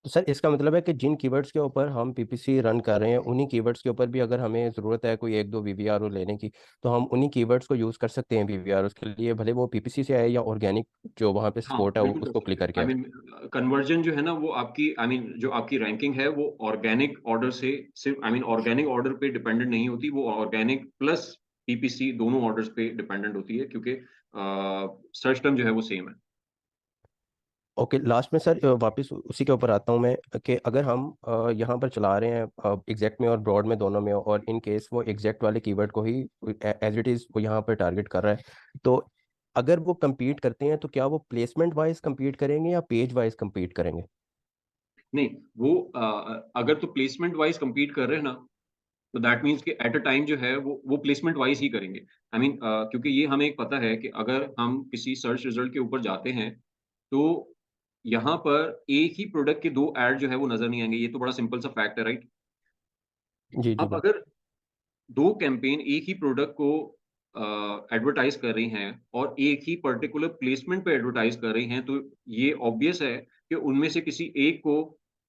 तो सर इसका मतलब है कि जिन कीवर्ड्स के ऊपर हम पीपीसी रन कर रहे हैं उन्हीं कीवर्ड्स के ऊपर भी अगर हमें ज़रूरत है कोई एक दो वीवीआर लेने की, तो हम उन्हीं कीवर्ड्स को यूज़ कर सकते हैं वीवीआर के लिए, भले वो पीपीसी से आए या ऑर्गेनिक जो वहाँ पे हाँ, स्पॉट है बिल्कुल कर उसको क्लिक सकते हैं। करके आई आए। मीन कन्वर्जन जो है ना वो आपकी आई मीन जो आपकी रैंकिंग है वो ऑर्गेनिक ऑर्डर से सिर्फ़ आई मीन ऑर्गेनिक ऑर्डर पे डिपेंडेंट नहीं होती, वो ऑर्गेनिक प्लस पीपीसी दोनों ऑर्डर्स पे डिपेंडेंट होती है क्योंकि सर्च टर्म जो है वो सेम है। ओके, लास्ट में सर वापस उसी के ऊपर आता हूँ मैं कि अगर हम यहाँ पर चला रहे हैं एग्जैक्ट में और ब्रॉड में दोनों में, और इन केस वो एग्जैक्ट वाले कीवर्ड को ही एज इट इज़ वो यहाँ पर टारगेट कर रहा है, तो अगर वो compete करते हैं तो क्या वो प्लेसमेंट वाइज compete करेंगे या पेज वाइज compete करेंगे? नहीं, वो अगर तो प्लेसमेंट वाइज़ कम्पीट कर रहे हैं ना तो दैट मीन्स कि एट अ टाइम जो है वो प्लेसमेंट वाइज़ ही करेंगे। आई मीन क्योंकि ये हमें एक पता है कि अगर हम किसी सर्च रिज़ल्ट के ऊपर जाते हैं, तो यहाँ पर एक ही प्रोडक्ट के 2 ऐड जो है वो नज़र नहीं आएँगे। ये तो बड़ा सिंपल सा फैक्ट है, राइट? जी जी अब बिल्कुल। अगर 2 कैंपेन एक ही प्रोडक्ट को एडवर्टाइज़ कर रही हैं और एक ही पर्टिकुलर प्लेसमेंट पे एडवर्टाइज़ कर रही हैं, तो ये ऑब्वियस है कि उनमें से किसी एक को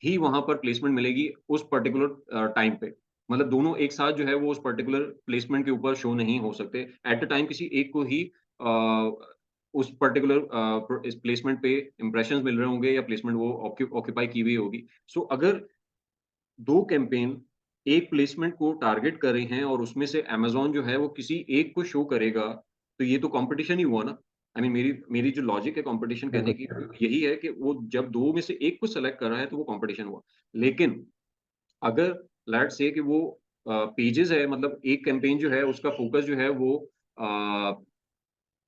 ही वहाँ पर प्लेसमेंट मिलेगी उस पर्टिकुलर टाइम पे। मतलब दोनों एक साथ जो है वो उस पर्टिकुलर प्लेसमेंट के ऊपर शो नहीं हो सकते। एट अ टाइम किसी एक को ही उस पर्टिकुलर इस प्लेसमेंट पे इंप्रेशंस मिल रहे होंगे या प्लेसमेंट वो ऑक्यूपाई की हुई होगी। सो अगर 2 कैंपेन एक प्लेसमेंट को टारगेट कर रही हैं और उसमें से अमेज़न जो है वो किसी एक को शो करेगा, तो ये तो कॉम्पिटिशन ही हुआ ना। आई मीन मेरी मेरी जो लॉजिक है कॉम्पिटिशन कहने बिल्कुल। की वो यही है कि वो जब 2 में से एक को सेलेक्ट कर रहा है तो वो कॉम्पिटिशन हुआ। लेकिन अगर लेट्स से कि वो पेजेज़ है मतलब एक कैंपेन जो है उसका फ़ोकस जो है वो अ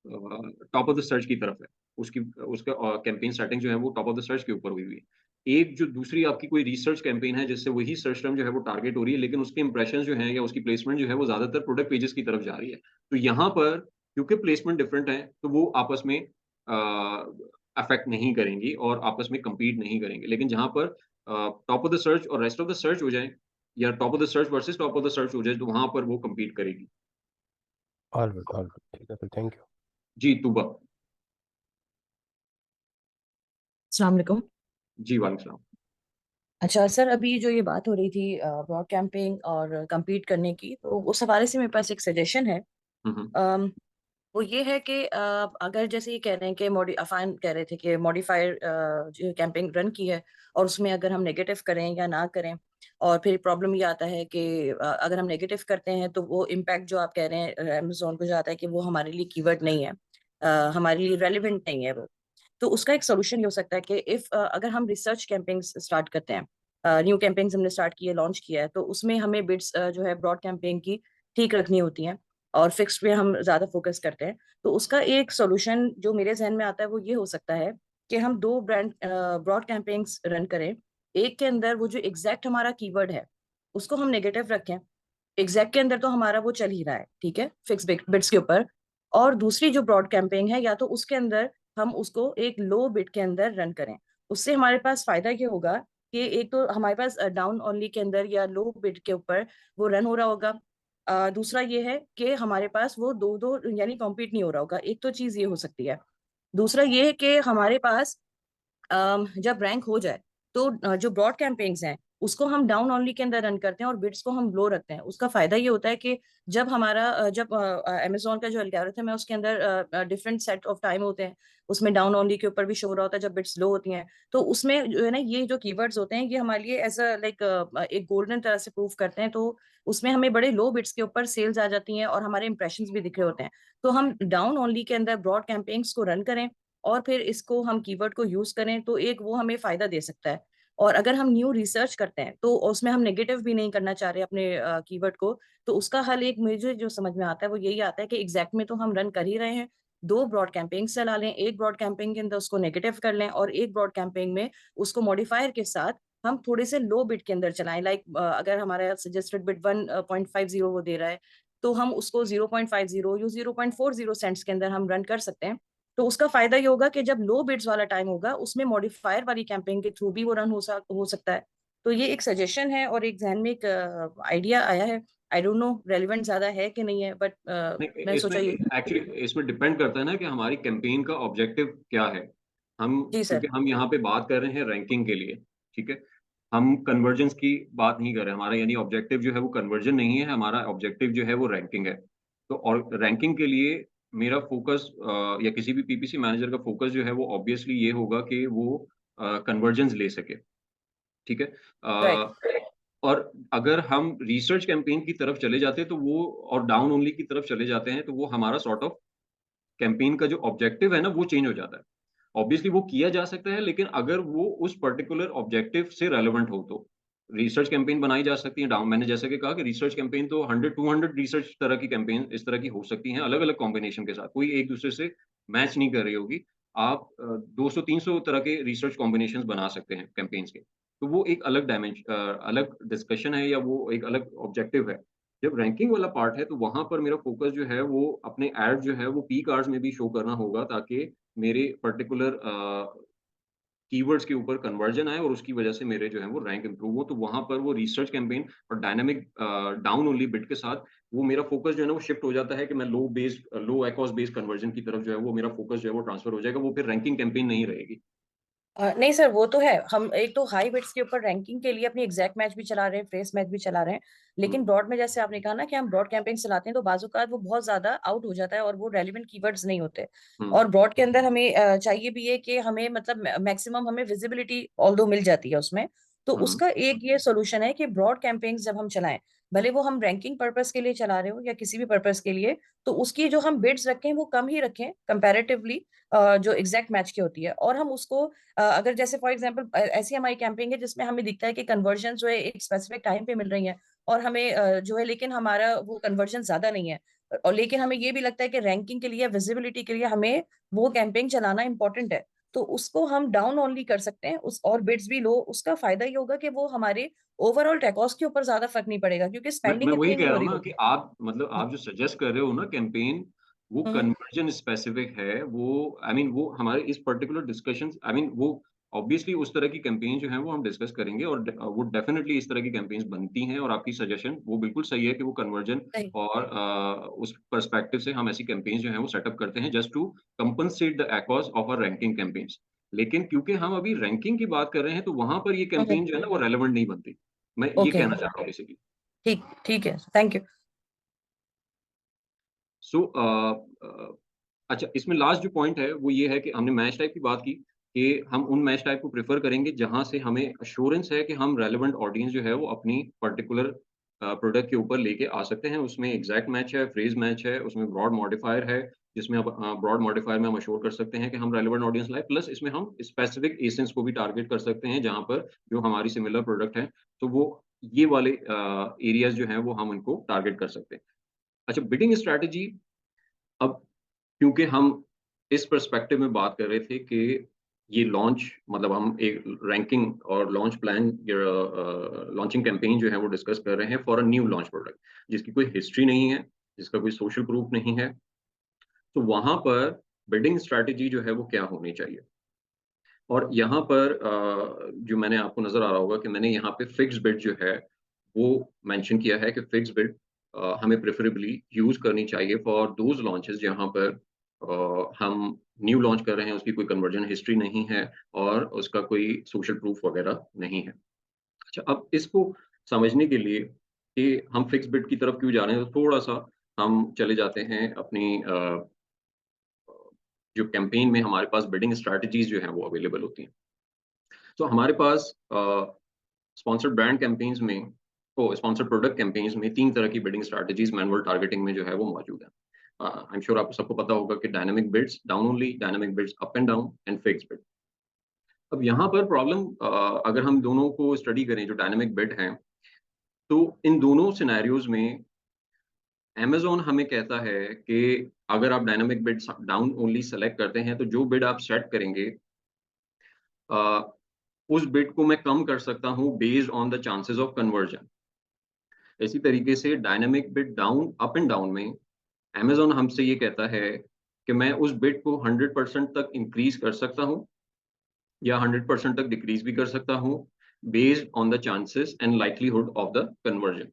टॉप ऑफ द सर्च की तरफ है। उसकी उसका कैंपेन सेटिंग जो है वो टॉप ऑफ द सर्च के ऊपर हुई हुई है। एक जो दूसरी आपकी कोई रिसर्च कैंपेन है जिससे वही सर्च टर्म जो है वो टारगेट हो रही है, लेकिन उसके इंप्रेशंस जो हैं या उसकी प्लेसमेंट जो है वो ज़्यादातर प्रोडक्ट पेजेज़ की तरफ जा रही है। तो यहाँ पर क्योंकि प्लेसमेंट डिफरेंट है, तो वो आपस में अफ़ेक्ट नहीं करेंगी और आपस में कम्पीट नहीं करेंगे। लेकिन जहाँ पर टॉप ऑफ द सर्च और रेस्ट ऑफ द सर्च हो जाए या top of the search versus top of the search हो जाए, तो वहाँ पर वो कम्पीट करेगी। ऑलराइट ऑलराइट, ठीक है, फिर थैंक यू। जी, तूबा। अस्सलाम वालेकुम। जी, वालेकुम सलाम। अच्छा सर, अभी जो ये बात हो रही थी ब्रॉड कैंपेन और compete करने की, तो उस हवाले से मेरे पास एक सजेशन है। हुँ, हुँ। अम, वो ये है कि अगर जैसे ये कह रहे हैं कि अफान कह रहे थे कि मॉडिफायर जो कैंपेन रन की है और उसमें अगर हम नेगेटिव करें या ना करें, और फिर प्रॉब्लम ये आता है कि अगर हम नेगेटिव करते हैं तो वो इम्पैक्ट जो आप कह रहे हैं अमेजोन को जाता है कि वो हमारे लिए कीवर्ड नहीं है, हमारे लिए रेलिवेंट नहीं है वो। तो उसका एक सोल्यूशन ये हो सकता है कि इफ अगर हम रिसर्च कैंपेन्स स्टार्ट करते हैं, न्यू कैंपेन्स हमने स्टार्ट किए, लॉन्च किया है, तो उसमें हमें बिड्स जो है ब्रॉड कैंपेन की ठीक रखनी होती हैं और फिक्स पे हम ज्यादा फोकस करते हैं। तो उसका एक सोल्यूशन जो मेरे जहन में आता है वो ये हो सकता है कि हम दो ब्रॉड कैंपेन्स रन करें। एक के अंदर वो जो एग्जैक्ट हमारा कीवर्ड है उसको हम नेगेटिव रखें। एग्जैक्ट के अंदर तो हमारा वो चल ही रहा है, ठीक है, फिक्स बिट्स के ऊपर। और दूसरी जो ब्रॉड कैंपेन है, या तो उसके अंदर हम उसको एक लो बिट के अंदर रन करें। उससे हमारे पास फायदा ये होगा कि एक तो हमारे पास डाउन ओनली के अंदर या लो बिड के ऊपर वो रन हो रहा होगा। दूसरा ये है कि हमारे पास वो दो दो यानी कॉम्पीट नहीं हो रहा होगा, एक तो चीज ये हो सकती है। दूसरा ये है कि हमारे पास जब रैंक हो जाए तो जो ब्रॉड कैंपेन्स हैं उसको हम डाउन ओनली के अंदर रन करते हैं और बिड्स को हम लो रखते हैं। उसका फायदा ये होता है कि जब हमारा जब अमेजोन का जो एल्गोरिथम है उसके अंदर डिफरेंट सेट ऑफ टाइम होते हैं, उसमें डाउन ओनली के ऊपर भी शो हो रहा होता है जब बिड्स लो होती हैं। तो उसमें जो है ना ये जो कीवर्ड्स होते हैं ये हमारे लिए एज अ लाइक एक गोल्डन तरह से प्रूव करते हैं। तो उसमें हमें बड़े लो बिड्स के ऊपर सेल्स आ जाती हैं और हमारे इंप्रेशंस भी दिख रहे होते हैं। तो हम डाउन ओनली के अंदर ब्रॉड कैंपेन्स को रन करें और फिर इसको हम कीवर्ड को यूज करें तो एक वो हमें फायदा दे सकता है। और अगर हम न्यू रिसर्च करते हैं तो उसमें हम नेगेटिव भी नहीं करना चाह रहे अपने कीवर्ड को, तो उसका हल एक मुझे जो समझ में आता है वो यही आता है कि एग्जैक्ट में तो हम रन कर ही रहे हैं, दो ब्रॉड कैंपेन चला लें, एक ब्रॉड कैंपेन के अंदर उसको नेगेटिव कर लें और एक ब्रॉड कैंपेन में उसको मॉडिफायर के साथ हम थोड़े से लो बिट के अंदर चलाएं। लाइक अगर हमारा सजेस्टेड बिट 1.50 वो दे रहा है तो हम उसको 0.50 या 0.40 सेंट्स के अंदर हम रन कर सकते हैं। तो उसका फायदा ये होगा कि जब लो बिड्स वाला टाइम होगा उसमें मॉडिफायर वाली कैंपेन के थ्रू भी वो रन हो सकता है। तो ये एक सजेशन है और एक जहन में एक आइडिया आया है। आई डोंट नो रेलिवेंट ज्यादा है कि नहीं है, बट नहीं, मैं इसमें सोचा ये। एक्चुअली इसमें डिपेंड करता है ना कि हमारी कैंपेन का ऑब्जेक्टिव क्या है। हम जी क्योंकि सर। हम यहाँ पे बात कर रहे हैं रैंकिंग के लिए, ठीक है। हम कन्वर्जन्स की बात नहीं कर रहे हैं, हमारा यानी ऑब्जेक्टिव जो है वो कन्वर्जन नहीं है, हमारा ऑब्जेक्टिव जो है वो रैंकिंग है। तो और रैंकिंग के लिए मेरा फोकस या किसी भी पीपीसी मैनेजर का फोकस जो है वो ऑब्वियसली ये होगा कि वो कन्वर्जन्स ले सके, ठीक है। राइट। और अगर हम रिसर्च कैंपेन की तरफ चले जाते हैं तो वो, और डाउन ओनली की तरफ चले जाते हैं तो वो हमारा सॉर्ट ऑफ कैंपेन का जो ऑब्जेक्टिव है ना वो चेंज हो जाता है। ऑब्वियसली वो किया जा सकता है, लेकिन अगर वो उस पर्टिकुलर ऑब्जेक्टिव से रेलेवेंट हो तो रिसर्च कैंपेन बनाई जा सकती है। डाउन मैंने जैसे कि कहा कि रिसर्च कैंपेन तो 100-200 रिसर्च तरह की कैंपेन इस तरह की हो सकती हैं अलग अलग कॉम्बिनेशन के साथ, कोई एक दूसरे से मैच नहीं कर रही होगी। आप 200-300 तरह के रिसर्च कॉम्बिनेशन बना सकते हैं कैंपेन्स के। तो वो एक अलग डिस्कशन है या वो एक अलग ऑब्जेक्टिव है। जब रैंकिंग वाला पार्ट है तो वहाँ पर मेरा फ़ोकस जो है वो अपने ऐड जो है वो पीक आवर्स में भी शो करना होगा, ताकि मेरे पर्टिकुलर कीवर्ड्स के ऊपर कन्वर्जन आए और उसकी वजह से मेरे जो है वो रैंक इम्प्रूव हो। तो वहाँ पर वो रिसर्च कैंपेन और डायनामिक डाउन ओनली बिट के साथ वो मेरा फ़ोकस जो है ना वो शिफ्ट हो जाता है कि मैं लो एकोस बेस्ड कन्वर्जन की तरफ जो है वो मेरा फ़ोकस जो है वो ट्रांसफर हो जाएगा, वो फिर रैंकिंग कैंपेन नहीं रहेगी। नहीं सर, वो तो है। हम एक तो हाई बिट्स के ऊपर रैंकिंग के लिए अपनी एग्जैक्ट मैच भी चला रहे हैं, फ्रेस मैच भी चला रहे हैं। हुँ, लेकिन ब्रॉड में जैसे आपने कहा ना कि हम ब्रॉड कैंपेन चलाते हैं तो बाजूकात वो बहुत ज्यादा आउट हो जाता है और वो रेलिवेंट कीवर्ड्स नहीं होते। हुँ, और ब्रॉड के अंदर हमें चाहिए भी है कि हमें मतलब मैक्सिमम हमें विजिबिलिटी ऑल्दो मिल जाती है उसमें। तो हुँ। उसका एक ये सोल्यूशन है कि ब्रॉड कैंपेन्स जब हम चलाएं, भले वो हम रैंकिंग पर्पस के लिए चला रहे हो या किसी भी पर्पस के लिए, तो उसकी जो हम बिड्स रखें वो कम ही रखें कंपैरेटिवली जो एग्जैक्ट मैच की होती है। और हम उसको अगर जैसे फॉर एग्जांपल ऐसी हमारी कैंपेन है जिसमें हमें दिखता है कि कन्वर्जन जो है एक स्पेसिफिक टाइम पे मिल रही है और हमें जो है लेकिन हमारा वो कन्वर्जन ज्यादा नहीं है, और लेकिन हमें ये भी लगता है कि रैंकिंग के लिए विजिबिलिटी के लिए हमें वो कैंपेन चलाना इंपॉर्टेंट है, तो उसको हम डाउन ओनली कर सकते हैं उस और बिड्स भी लो। उसका फायदा ये होगा कि वो हमारे ओवरऑल टेकॉस के ऊपर ज्यादा फर्क नहीं पड़ेगा क्योंकि मैं स्पेंडिंग वही इतनी कह नहीं रहा हो हूँ रही ना कि होगी। आप मतलब आप जो सजेस्ट कर रहे हो ना कैंपेन, वो हम्म। कन्वर्जन स्पेसिफिक है, वो आई मीन वो हमारे इस पर्टिकुलर डिस्कशन आई मीन वो ऑब्वियसली उस तरह की कैंपेन जो है वो हम डिस्कस करेंगे और वो डेफिनेटली इस तरह की कैंपेन्स बनती हैं। और आपकी सजेशन वो बिल्कुल सही है कि वो कन्वर्जन सही। और उस पर्सपेक्टिव से हम ऐसी कैंपेन्स जो हैं वो सेटअप करते हैं just to compensate the ACoS of our ranking campaigns. लेकिन क्योंकि हम अभी रैंकिंग की बात कर रहे हैं तो वहां पर ये कैंपेन जो है ना वो रेलेवेंट नहीं बनती। मैं ये ओके। कहना चाह रहा हूँ बेसिकली। ठीक ठीक है, थैंक यू। सो अच्छा, इसमें लास्ट जो पॉइंट है वो ये है कि हमने मैच टाइप की बात की कि हम उन मैच टाइप को प्रेफर करेंगे जहां से हमें अश्योरेंस है कि हम रेलेवेंट ऑडियंस जो है वो अपनी पर्टिकुलर प्रोडक्ट के ऊपर लेके आ सकते हैं। उसमें एग्जैक्ट मैच है, फ्रेज मैच है, उसमें ब्रॉड मॉडिफायर है, जिसमें अब ब्रॉड मॉडिफायर में हम अश्योर कर सकते हैं कि हम रेलेवेंट ऑडियंस लाए, प्लस इसमें हम स्पेसिफिक एसेंस को भी टारगेट कर सकते हैं जहां पर जो हमारी सिमिलर प्रोडक्ट है तो वो ये वाले एरियाज जो हैं वो हम इनको टारगेट कर सकते हैं। अच्छा, बिडिंग स्ट्रैटेजी। अब क्योंकि हम इस पर्सपेक्टिव में बात कर रहे थे कि ये लॉन्च मतलब हम एक रैंकिंग और लॉन्च प्लान या लॉन्चिंग कैंपेन जो है वो डिस्कस कर रहे हैं for a new launch product जिसकी कोई हिस्ट्री नहीं है, जिसका कोई सोशल प्रूफ नहीं है। तो वहां पर बिडिंग स्ट्रैटेजी जो है वो क्या होनी चाहिए? और यहाँ पर जो मैंने आपको नज़र आ रहा होगा कि मैंने यहाँ पे फिक्स्ड बिड जो है वो मेंशन किया है कि फिक्स्ड बिड हमें प्रेफरेबली यूज़ करनी चाहिए फॉर दोज लॉन्चेस जहाँ पर हम न्यू लॉन्च कर रहे हैं, उसकी कोई कन्वर्जन हिस्ट्री नहीं है और उसका कोई सोशल प्रूफ वगैरह नहीं है। अच्छा, अब इसको समझने के लिए कि हम फिक्स्ड बिड की तरफ क्यों जा रहे हैं, तो थोड़ा-सा हम चले जाते हैं अपनी जो कैंपेन में हमारे पास बिडिंग स्ट्रैटेजीज़ जो हैं वो अवेलेबल होती हैं। तो हमारे पास स्पॉन्सर्ड ब्रांड कैंपेन्स में स्पॉन्सर्ड प्रोडक्ट कैंपेन्स में 3 तरह की बिडिंग स्ट्रैटेजीज़ मैनुअल टारगेटिंग में जो है वो मौजूद है। आई एम श्योर आपको सबको पता होगा कि dynamic bids, down only, dynamic bids up and down and fixed bid. अब यहाँ पर प्रॉब्लम अगर हम दोनों को स्टडी करें जो डायनामिक बिड हैं, तो इन दोनों सिनेरियोज़ में अमेज़न हमें कहता है कि अगर आप dynamic bid down only select करते हैं, तो जो बिड आप सेट करेंगे अ, उस बिड को मैं कम कर सकता हूँ based on the chances of conversion. इसी तरीके से dynamic bid down up and down में अमेज़न हमसे ये कहता है कि मैं उस बिड को 100% तक इंक्रीज़ कर सकता हूँ या 100% तक डिक्रीज़ भी कर सकता हूँ based on the chances and likelihood of the conversion.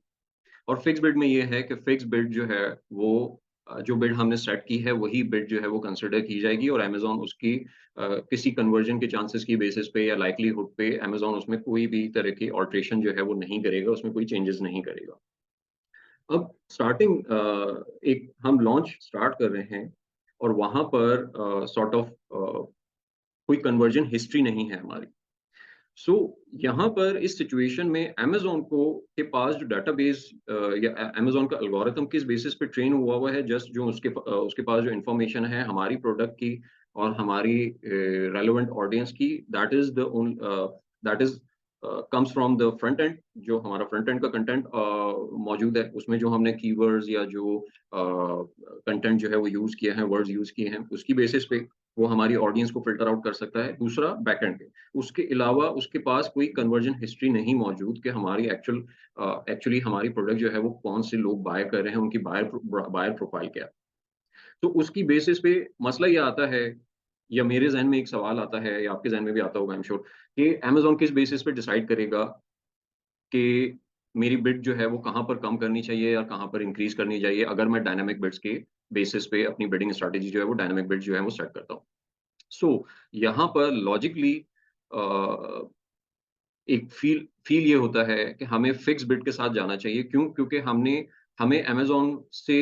और फिक्स बिड में ये है कि फिक्स बिड जो है वो जो बिड हमने सेट की है वही बिड जो है वो कंसिडर की जाएगी और अमेज़न उसकी किसी कन्वर्जन के चांसेस की बेसिस पे या लाइक्लीहुड पे अमेज़न उसमें कोई भी तरह की अल्टरेशन जो है वो नहीं करेगा, उसमें कोई चेंजेस नहीं करेगा। अब स्टार्टिंग एक हम लॉन्च स्टार्ट कर रहे हैं और वहाँ पर सॉर्ट ऑफ कोई कन्वर्जन हिस्ट्री नहीं है हमारी। सो यहाँ पर इस सिचुएशन में अमेज़न को के पास जो डेटाबेस या अमेज़न का एल्गोरिथम किस बेसिस पे ट्रेन हुआ हुआ है, जस्ट जो उसके पास जो इन्फॉर्मेशन है हमारी प्रोडक्ट की और हमारी रेलेवेंट ऑडियंस की, that is comes from the front end. जो हमारा फ्रंट एंड का कंटेंट मौजूद है उसमें जो हमने कीवर्ड्स या जो कंटेंट जो है वो यूज़ किया है, वर्ड्स यूज़ किए हैं, उसकी बेसिस पे वो हमारी ऑडियंस को फ़िल्टर आउट कर सकता है। दूसरा बैकएंड पे, उसके अलावा उसके पास कोई कन्वर्जन हिस्ट्री नहीं मौजूद कि हमारी एक्चुअली हमारी प्रोडक्ट जो है वो कौन से लोग बाय कर रहे हैं, उनकी बायर प्रोफाइल क्या है। तो उसकी बेसिस पे मसला ये आता है या मेरे ज़हन में एक सवाल आता है या आपके ज़हन में भी आता होगा आई एम श्योर कि अमेज़न किस बेसिस पे डिसाइड करेगा कि मेरी बिड जो है वो कहाँ पर कम करनी चाहिए या कहाँ पर इंक्रीज़ करनी चाहिए अगर मैं डायनामिक बिड्स के बेसिस पे अपनी बिडिंग स्ट्रैटेजी जो है वो डायनामिक बिड जो है वो सेट करता हूँ। सो यहाँ पर लॉजिकली अ, एक फ़ील ये होता है कि हमें फिक्स बिड के साथ जाना चाहिए। क्यों? क्योंकि हमें अमेज़न से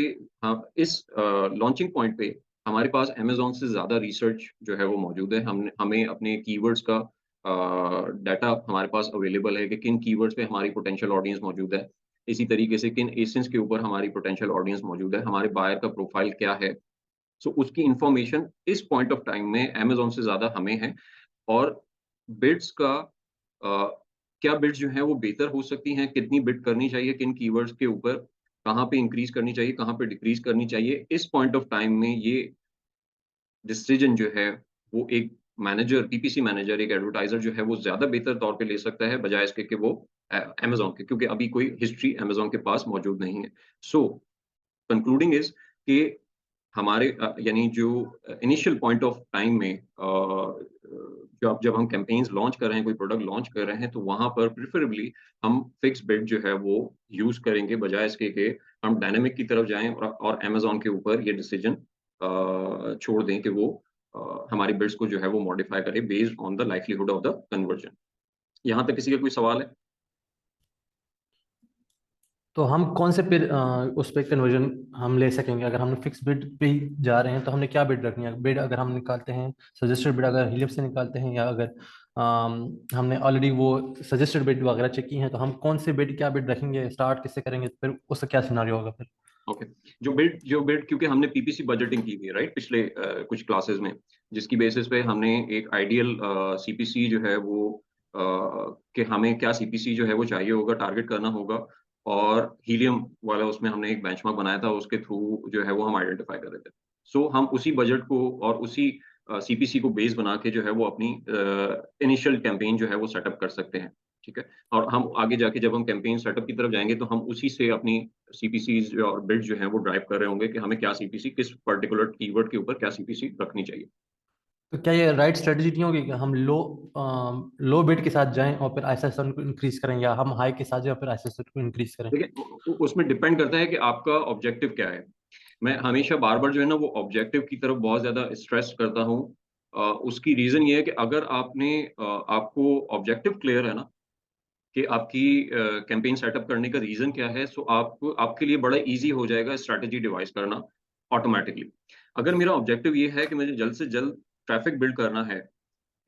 इस लॉन्चिंग पॉइंट पे हमारे पास अमेज़न से ज़्यादा रिसर्च जो है वो मौजूद है। हमें अपने कीवर्ड्स का डाटा हमारे पास अवेलेबल है कि किन कीवर्ड्स पे हमारी पोटेंशियल ऑडियंस मौजूद है। इसी तरीके से किन एसिन्स के ऊपर हमारी पोटेंशियल ऑडियंस मौजूद है, हमारे बायर का प्रोफाइल क्या है। सो उसकी इन्फॉर्मेशन इस पॉइंट ऑफ टाइम में अमेज़न से ज़्यादा हमें है और बिड्स का अ, क्या बिड्स जो हैं वो बेहतर हो सकती हैं, कितनी बिड करनी चाहिए, किन कीवर्ड्स के ऊपर, कहाँ पे इंक्रीज़ करनी चाहिए, कहाँ पे डिक्रीज़ करनी चाहिए। इस पॉइंट ऑफ टाइम में ये डिसीजन जो है वो एक मैनेजर, पीपीसी मैनेजर, एक एडवर्टाइज़र जो है वो ज़्यादा बेहतर तौर पे ले सकता है बजाए इसके कि वो अमेज़न के, क्योंकि अभी कोई हिस्ट्री अमेज़न के पास मौजूद नहीं है। सो कंक्लूडिंग इज़ कि हमारे यानी जो इनिशियल पॉइंट ऑफ टाइम में जब हम कैंपेन्स लॉन्च कर रहे हैं, कोई प्रोडक्ट लॉन्च कर रहे हैं, तो वहाँ पर प्रेफरेबली हम फिक्स्ड बिड जो है वो यूज़ करेंगे बजाए इसके कि हम डायनामिक की तरफ जाएँ और अमेज़न के ऊपर ये डिसीजन छोड़ दें कि वो हमारी बिड्स को जो है वो मॉडिफाई करे based on the likelihood of the conversion. यहाँ तक किसी का कोई सवाल है? तो हम कौन से फिर उस पर कन्वर्जन हम ले सकेंगे? अगर हम फिक्स बिड पे ही जा रहे हैं तो हमने क्या बिड रखनी है? बिड अगर हम निकालते हैं, सजेस्टेड बिड अगर हीलियम से निकालते हैं, या अगर हमने ऑलरेडी वो सजेस्टेड बिड वगैरह चेक की हैं, तो हम कौन से बिड, क्या बिड रखेंगे, स्टार्ट किससे करेंगे, फिर उसका क्या सिनारियो होगा फिर? ओके। जो बिड क्योंकि हमने पीपीसी बजटिंग की हुई है, राइट, पिछले कुछ क्लासेस में, जिसकी बेसिस पे हमने एक आइडियल सीपीसी जो है वो कि हमें क्या सीपीसी जो है वो चाहिए होगा, टारगेट करना होगा और हीलियम वाला उसमें हमने एक बेंचमार्क बनाया था, उसके थ्रू जो है वो हम आइडेंटिफाई कर रहे थे। सो हम उसी बजट को और उसी सीपीसी को बेस बना के जो है वो अपनी इनिशियल कैंपेन जो है वो सेटअप कर सकते हैं, ठीक है? और हम आगे जाके जब हम कैंपेन सेटअप की तरफ जाएँगे तो हम उसी से अपनी सीपीसीज़ और बिड्स जो हैं वो ड्राइव कर रहे होंगे कि हमें क्या सीपीसी किस पर्टिकुलर कीवर्ड के ऊपर क्या सीपीसी रखनी चाहिए। तो क्या ये राइट स्ट्रेटजी नहीं होगी कि हम लो बिड के साथ जाएं और फिर आईएसएसएन को इंक्रीज करें, या हम हाई के साथ जाएं और फिर आईएसएसएन को इंक्रीज करें? देखिए उसमें डिपेंड करता है कि आपका ऑब्जेक्टिव क्या है। मैं हमेशा बार बार जो है ना वो ऑब्जेक्टिव की तरफ बहुत ज्यादा स्ट्रेस करता हूँ। उसकी रीजन ये है कि अगर आपको ऑब्जेक्टिव क्लियर है ना कि आपकी कैंपेन सेटअप करने का रीजन क्या है, सो आपके लिए बड़ा इजी हो जाएगा स्ट्रैटेजी डिवाइस करना ऑटोमेटिकली। अगर मेरा ऑब्जेक्टिव ये है कि मुझे जल्द से जल्द ट्रैफिक बिल्ड करना है,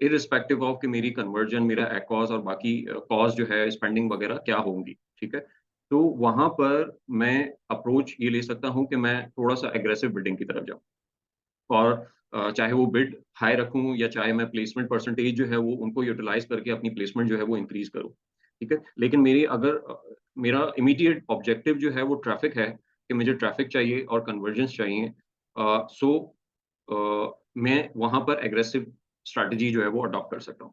इररिस्पेक्टिव ऑफ कि मेरी कन्वर्जन, मेरा एकॉस और बाकी कॉस्ट जो है, स्पेंडिंग वगैरह क्या होंगी, ठीक है? तो वहाँ पर मैं अप्रोच ये ले सकता हूँ कि मैं थोड़ा-सा एग्रेसिव बिडिंग की तरफ जाऊँ। और चाहे वो बिड हाई रखूँ या चाहे मैं प्लेसमेंट परसेंटेज जो है वो उनको यूटिलाइज़ करके अपनी प्लेसमेंट जो है वो इंक्रीज़ करूँ, ठीक है? लेकिन मेरा इमीडिएट ऑब्जेक्टिव जो है वो ट्रैफ़िक है कि मुझे ट्रैफ़िक चाहिए और कन्वर्जेंस चाहिए। सो मैं वहाँ पर एग्रेसिव स्ट्रैटेजी जो है वो अडॉप्ट कर सकता हूँ।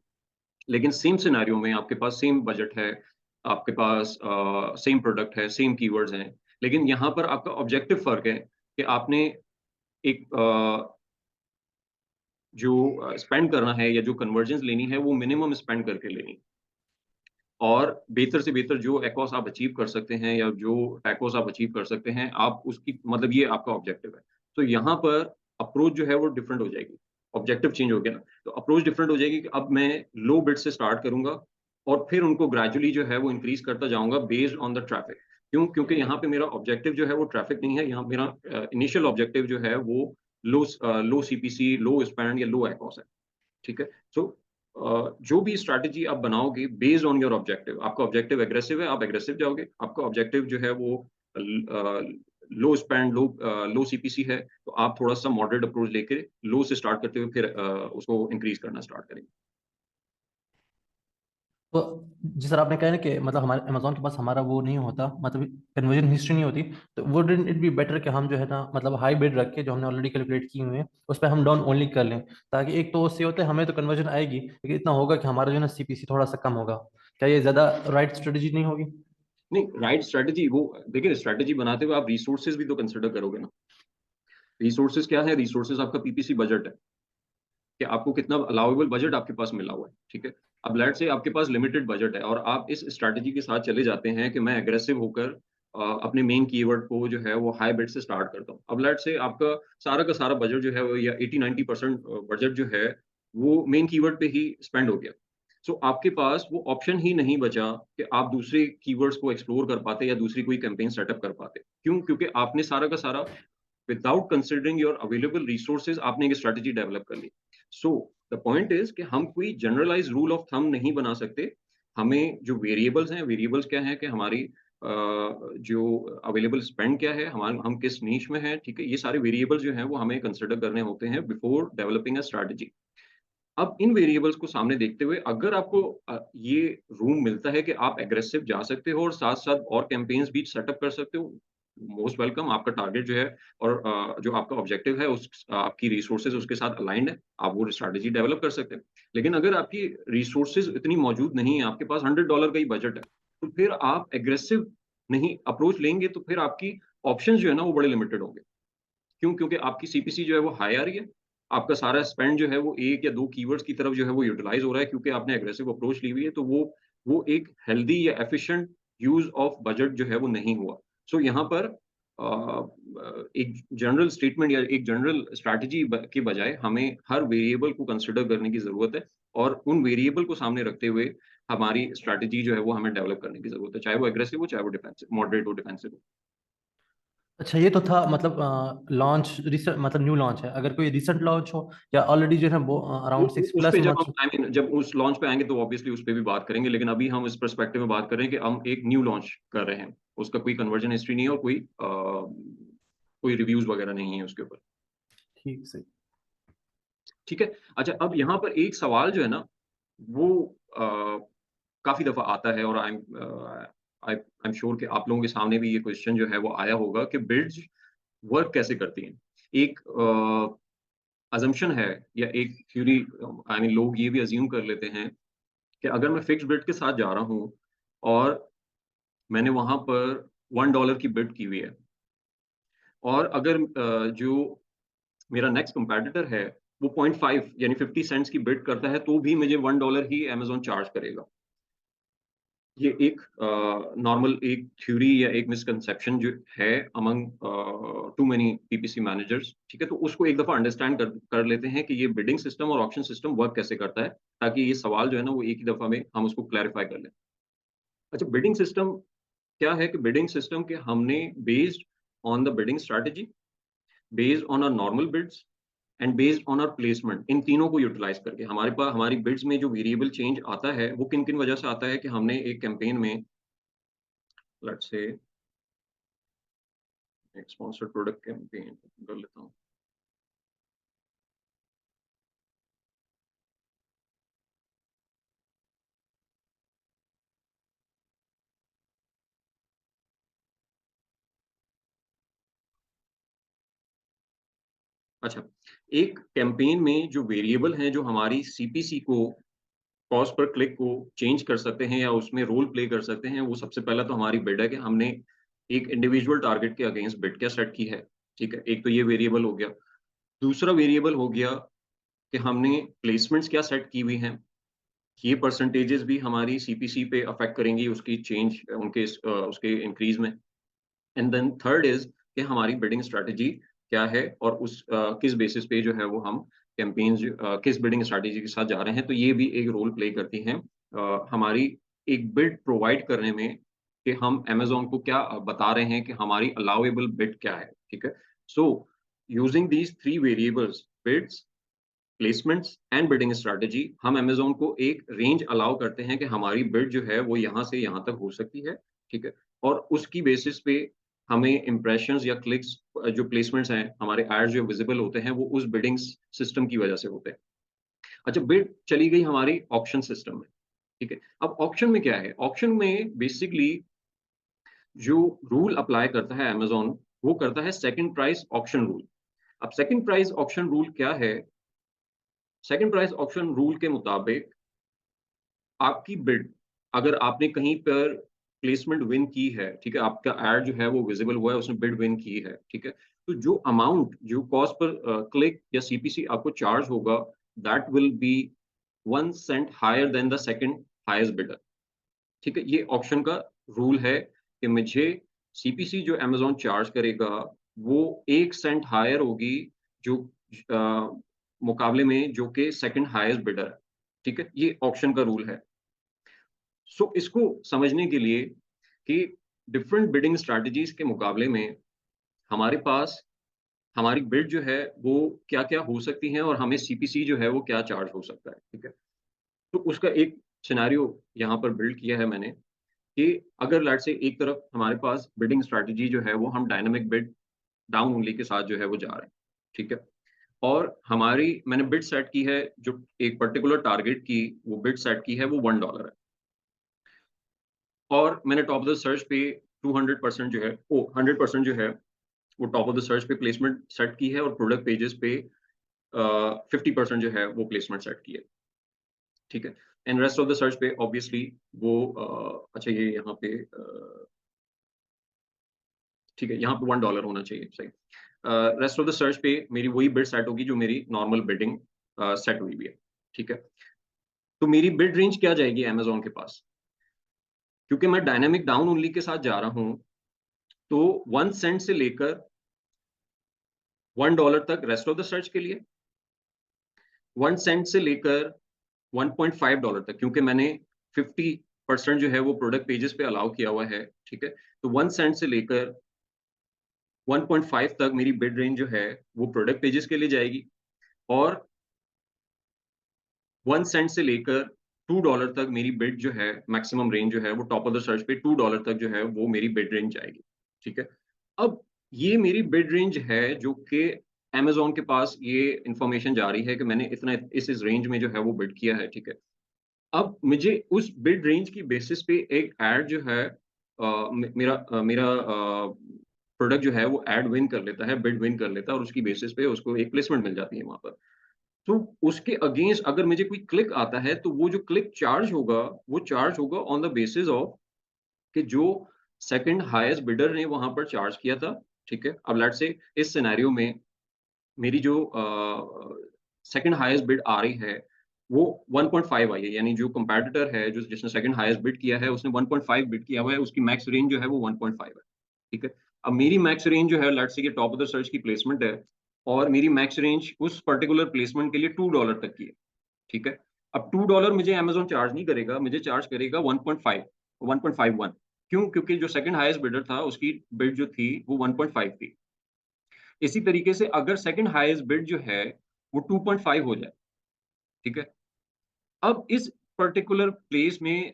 लेकिन सेम सिनेरियो में आपके पास सेम बजट है, आपके पास सेम प्रोडक्ट है, सेम कीवर्ड्स हैं, लेकिन यहाँ पर आपका ऑब्जेक्टिव फ़र्क है कि आपने एक जो स्पेंड करना है या जो कन्वर्जेंस लेनी है वो मिनिमम स्पेंड करके लेनी है। और बेहतर से बेहतर जो एकॉस आप अचीव कर सकते हैं या जो टैकोस आप अचीव कर सकते हैं, आप उसकी मतलब ये आपका ऑब्जेक्टिव है। तो यहाँ पर अप्रोच जो है वो डिफरेंट हो जाएगी। ऑब्जेक्टिव चेंज हो गया ना, तो अप्रोच डिफरेंट हो जाएगी कि अब मैं लो बिड से स्टार्ट करूँगा और फिर उनको ग्रेजुअली जो है वो इंक्रीज़ करता जाऊँगा बेस्ड ऑन द ट्रैफिक। क्यों? क्योंकि यहाँ पे मेरा ऑब्जेक्टिव जो है वो ट्रैफिक नहीं है, यहाँ मेरा इनिशियल ऑब्जेक्टिव जो है वो लो सीपीसी, लो स्पेंड या लो एकॉस है। ठीक है? सो जो भी स्ट्रैटेजी आप बनाओगे बेस्ड ऑन योर ऑब्जेक्टिव, आपका ऑब्जेक्टिव एग्रेसिव है, आप एग्रेसिव जाओगे। आपका ऑब्जेक्टिव जो है वो लो स्पेंड, लो सीपीसी है, तो आप थोड़ा-सा मॉडरेट अप्रोच लेके लो से स्टार्ट करते हुए फिर उसको इंक्रीज़ करना स्टार्ट करेंगे। तो जिस तरह आपने कहा ना कि मतलब हमारे अमेज़न के पास हमारा वो नहीं होता, मतलब कन्वर्जन हिस्ट्री नहीं होती, तो वुडन्ट इट बी बेटर कि हम जो है ना मतलब हाई बिड रख के जो हमने ऑलरेडी कैलकुलेट किए हुए हैं उस पे हम डाउन ओनली कर लें, ताकि एक तो उससे होता है हमें तो कन्वर्जन आएगी, लेकिन इतना होगा कि हमारा जो है ना सीपीसी थोड़ा सा कम होगा। क्या ये ज़्यादा राइट स्ट्रेटजी नहीं होगी? नहीं, राइट स्ट्रैटेजी वो देखिए स्ट्रैटेजी बनाते हुए आप रिसोर्सेज़ भी तो कंसिडर करोगे ना। रिसोर्सेज़ क्या है? रिसोर्सेज़ आपका पीपीसी बजट है। कि आपको कितना अलाउएबल बजट आपके पास मिला हुआ है, ठीक है? अब लेट्स से आपके पास लिमिटेड बजट है और आप इस स्ट्रैटेजी के साथ चले जाते हैं कि मैं एग्रेसिव होकर अपने मेन कीवर्ड को जो है वो हाई बिड से स्टार्ट करता हूँ। अब लेट्स से आपका सारा का सारा बजट जो है वो या 80-90% बजट जो है वो मेन कीवर्ड पे ही स्पेंड हो गया। सो आपके पास वो ऑप्शन ही नहीं बचा कि आप दूसरे कीवर्ड्स को एक्सप्लोर कर पाते या दूसरी कोई कैंपेन सेटअप कर पाते। क्यों? क्योंकि आपने सारा का सारा without considering your available resources आपने एक स्ट्रैटेजी डेवलप कर ली। सो द पॉइंट इज कि हम कोई जनरलाइज रूल ऑफ थंब नहीं बना सकते। हमें जो वेरिएबल्स हैं, वेरिएबल्स क्या हैं कि हमारी जो अवेलेबल स्पेंड क्या है, हम किस नीश में हैं, ठीक है? ये सारे वेरिएबल्स जो हैं वो हमें कंसिडर करने होते हैं बिफोर डेवलपिंग अ स्ट्रैटेजी। अब इन वेरिएबल्स को सामने देखते हुए अगर आपको ये रूम मिलता है कि आप एग्रेसिव जा सकते हो और साथ-साथ और कैंपेन्स भी सेटअप कर सकते हो, मोस्ट वेलकम। आपका टारगेट जो है और जो आपका ऑब्जेक्टिव है आपकी रिसोर्सेज उसके साथ अलाइन्ड है, आप वो स्ट्रैटेजी डेवलप कर सकते हैं। लेकिन अगर आपकी रिसोर्सेज इतनी मौजूद नहीं है, आपके पास $100 का ही बजट है, तो फिर आप एग्रेसिव नहीं अप्रोच लेंगे तो फिर आपकी ऑप्शंस जो है ना वो बड़े लिमिटेड होंगे। क्यों? क्योंकि आपकी सीपीसी जो है वो हाई आ रही है। आपका सारा स्पेंड जो है वो 1 या 2 कीवर्ड्स की तरफ जो है वो यूटिलाइज़ हो रहा है क्योंकि आपने एग्रेसिव अप्रोच ली हुई है, तो वो एक हेल्दी या एफिशिएंट यूज़ ऑफ बजट जो है वो नहीं हुआ। सो यहाँ पर एक जनरल स्टेटमेंट या एक जनरल स्ट्रैटेजी के बजाय हमें हर वेरिएबल को कंसीडर करने की ज़रूरत है और उन वेरिएबल को सामने रखते हुए हमारी स्ट्रैटेजी जो है वो हमें डेवलप करने की ज़रूरत है। चाहे वो एग्रेसिव हो, चाहे वो डिफेंसिव मॉडरेट हो, डिफेंसिव हो। अच्छा, ये तो था मतलब लॉन्च रिसेंट, मतलब न्यू लॉन्च है। अगर कोई रिसेंट लॉन्च हो या ऑलरेडी जो है वो अराउंड वो सिक्स उस प्लस पे जब मंथ्स। हम आई मीन जब उस लॉन्च पे आएँगे तो ऑब्वियसली उस पे भी बात करेंगे, लेकिन अभी हम इस पर्सपेक्टिव में बात कर रहे हैं कि हम एक न्यू लॉन्च कर रहे हैं। उसका कोई कन्वर्जन हिस्ट्री नहीं है और कोई रिव्यूज़ वगैरह नहीं है उसके ऊपर। ठीक सही। ठीक है? अच्छा, अब यहाँ पर एक सवाल जो है ना वो अ, काफ़ी दफ़ा आता है और आई एम श्योर कि आप लोगों के सामने भी ये क्वेश्चन जो है वो आया होगा कि बिड्स वर्क कैसे करती हैं? एक असम्पशन है या एक थ्योरी आई मीन लोग ये भी अज़्यूम कर लेते हैं कि अगर मैं फिक्स्ड बिड के साथ जा रहा हूँ और मैंने वहाँ पर $1 की बिड की हुई है और अगर जो मेरा नेक्स्ट कॉम्पिटिटर है, वो 0.5 यानी 50 सेंट्स की बिड करता है तो भी मुझे $1 ही अमेज़न चार्ज करेगा। ये एक नॉर्मल एक थ्योरी या एक मिसकंसेप्शन जो है among too many PPC managers, ठीक है? तो उसको एक दफ़ा अंडरस्टैंड कर लेते हैं कि ये बिडिंग सिस्टम और ऑक्शन सिस्टम वर्क कैसे करता है, ताकि ये सवाल जो है ना वो एक ही दफ़ा में हम उसको क्लैरिफाई कर लें। अच्छा, बिडिंग सिस्टम क्या है कि बिडिंग सिस्टम के हमने based on the bidding strategy, based on our normal bids and based on our placement, इन तीनों को यूटिलाइज़ करके हमारे पास हमारी बिड्स में जो वेरिएबल चेंज आता है, वो किन-किन वजह से आता है कि हमने एक कैंपेन में लेट्स से एक स्पॉन्सर्ड प्रोडक्ट कैंपेन कर लेता हूँ। अच्छा, एक कैंपेन में जो वेरिएबल हैं, जो हमारी सीपीसी को, कॉस्ट पर क्लिक को चेंज कर सकते हैं या उसमें रोल प्ले कर सकते हैं, वो सबसे पहला तो हमारी बिड है कि हमने एक इंडिविजुअल टारगेट के अगेंस्ट बिड क्या सेट की है, ठीक है? एक तो ये वेरिएबल हो गया। दूसरा वेरिएबल हो गया कि हमने प्लेसमेंट्स क्या सेट की हुई हैं। ये परसेंटेजेस भी हमारी सीपीसी पे अफेक्ट करेंगी उसकी चेंज उसके इंक्रीज़ में। एंड देन थर्ड इज़ कि हमारी बिडिंग स्ट्रैटेजी क्या है और किस बेसिस पे जो है वो हम कैंपेन्स किस बिडिंग स्ट्रैटेजी के साथ जा रहे हैं, तो ये भी एक रोल प्ले करती हैं हमारी एक बिड प्रोवाइड करने में कि हम अमेज़न को क्या बता रहे हैं कि हमारी अलाउएबल बिड क्या है, ठीक है? So using these 3 variables bids, placements and bidding strategy, हम अमेज़न को एक रेंज अलाउ करते हैं कि हमारी बिड जो है वो यहाँ से यहाँ तक हो सकती है, ठीक है? और उसकी बेसिस पे हमें इम्प्रेशंस या क्लिक्स जो प्लेसमेंट्स हैं, हमारे एड्स जो विज़िबल होते हैं, वो उस बिडिंग सिस्टम की वजह से होते हैं। अच्छा, बिड चली गई हमारी ऑक्शन सिस्टम में, ठीक है? अब ऑक्शन में क्या है? ऑक्शन में बेसिकली जो रूल अप्लाई करता है अमेज़न, वो करता है सेकंड प्राइस ऑक्शन रूल। अब सेकंड प्राइस ऑक्शन रूल क्या है? सेकंड प्राइस ऑक्शन रूल के मुताबिक आपकी बिड, अगर आपने कहीं पर प्लेसमेंट विन की है, ठीक है? आपका एड जो है वो विज़िबल हुआ है, उसने बिड विन की है, ठीक है? तो जो अमाउंट जो कॉस्ट पर क्लिक या सीपीसी आपको चार्ज होगा, that will be 1 cent higher than the second highest bidder, ठीक है? ये ऑप्शन का रूल है कि मुझे सीपीसी जो अमेज़न चार्ज करेगा, वो 1 सेंट हायर होगी जो मुकाबले में जो कि सेकंड हाईएस्ट बिडर है, ठीक है? ये ऑप्शन का रूल है। सो इसको समझने के लिए कि डिफरेंट बिडिंग स्ट्रैटेजीज के मुकाबले में हमारे पास हमारी बिड जो है वो क्या-क्या हो सकती है और हमें सीपीसी जो है वो क्या चार्ज हो सकता है, ठीक है? तो उसका एक सिनेरियो यहाँ पर बिल्ड किया है मैंने कि अगर लेट्स से एक तरफ हमारे पास बिडिंग स्ट्रैटेजी जो है वो हम डायनामिक बिड डाउन ओनली के साथ जो है वो जा रहे हैं, ठीक है? और हमारी मैंने बिड सेट की है जो एक पर्टिकुलर टारगेट की वो बिड सेट की है वो $1 है। और मैंने टॉप ऑफ द सर्च पे 200% जो है 100% जो है वो टॉप ऑफ द सर्च पे प्लेसमेंट सेट की है और प्रोडक्ट पेजेस पे 50% जो है वो प्लेसमेंट सेट की है, ठीक है? And rest of the search पे ऑब्वियसली वो अच्छा ये यहाँ पे ठीक है, यहाँ पे $1 होना चाहिए, सही। रेस्ट ऑफ द सर्च पे मेरी वही बिड सेट होगी जो मेरी नॉर्मल बिडिंग सेट हुई हुई है, ठीक है? तो मेरी बिड रेंज क्या जाएगी अमेज़न के पास? क्योंकि मैं डायनामिक डाउन ओनली के साथ जा रहा हूँ, तो 1 सेंट से लेकर $1 तक रेस्ट ऑफ द सर्च के लिए, 1 सेंट से लेकर $1.5 तक, क्योंकि मैंने 50% जो है वो प्रोडक्ट पेजेस पे अलाउ किया हुआ है, ठीक है? तो 1 सेंट से लेकर 1.5 तक मेरी बिड रेंज जो है वो प्रोडक्ट पेजेस के लिए जाएगी और 1 सेंट से लेकर $2 तक मेरी बिड जो है मैक्सिमम रेंज जो है वो टॉप ऑफ द सर्च पे $2 तक जो है वो मेरी बिड रेंज जाएगी, ठीक है? अब ये मेरी बिड रेंज है जो कि अमेज़न के पास ये इन्फॉर्मेशन जा रही है कि मैंने इतना इस रेंज में जो है वो बिड किया है, ठीक है? अब मुझे उस बिड रेंज की बेसिस पे एक एड जो है मेरा प्रोडक्ट जो है वो एड विन कर लेता है, बिड विन कर लेता है और उसकी बेसिस पे उसको एक प्लेसमेंट मिल जाती है वहाँ पर। तो उसके अगेंस्ट अगर मुझे कोई क्लिक आता है, तो वो जो क्लिक चार्ज होगा, वो चार्ज होगा ऑन द बेसिस ऑफ कि जो सेकंड हाईएस्ट बिडर ने वहाँ पर चार्ज किया था, ठीक है? अब लेट्स से इस सिनेरियो में मेरी जो सेकंड हाईएस्ट बिड आ रही है वो 1.5 आई है, यानी जो कंपैटिटर है जो जिसने सेकंड हाईएस्ट बिड किया है उसने 1.5 बिड किया हुआ है, उसकी मैक्स रेंज जो है वो 1.5 है, ठीक है। अब मेरी मैक्स रेंज जो है लेट्स से कि टॉप ऑफ द सर्च की प्लेसमेंट है और मेरी मैक्स रेंज उस पर्टिकुलर प्लेसमेंट के लिए $2 तक की है, ठीक है। अब $2 मुझे अमेज़न चार्ज नहीं करेगा, मुझे चार्ज करेगा 1.5 1.51 क्यों? क्योंकि जो सेकंड हाईएस्ट बिडर था उसकी बिड जो थी वो 1.5 थी। इसी तरीके से अगर सेकंड हाईएस्ट बिड जो है वो 2.5 हो जाए, ठीक है। अब इस पर्टिकुलर प्लेस में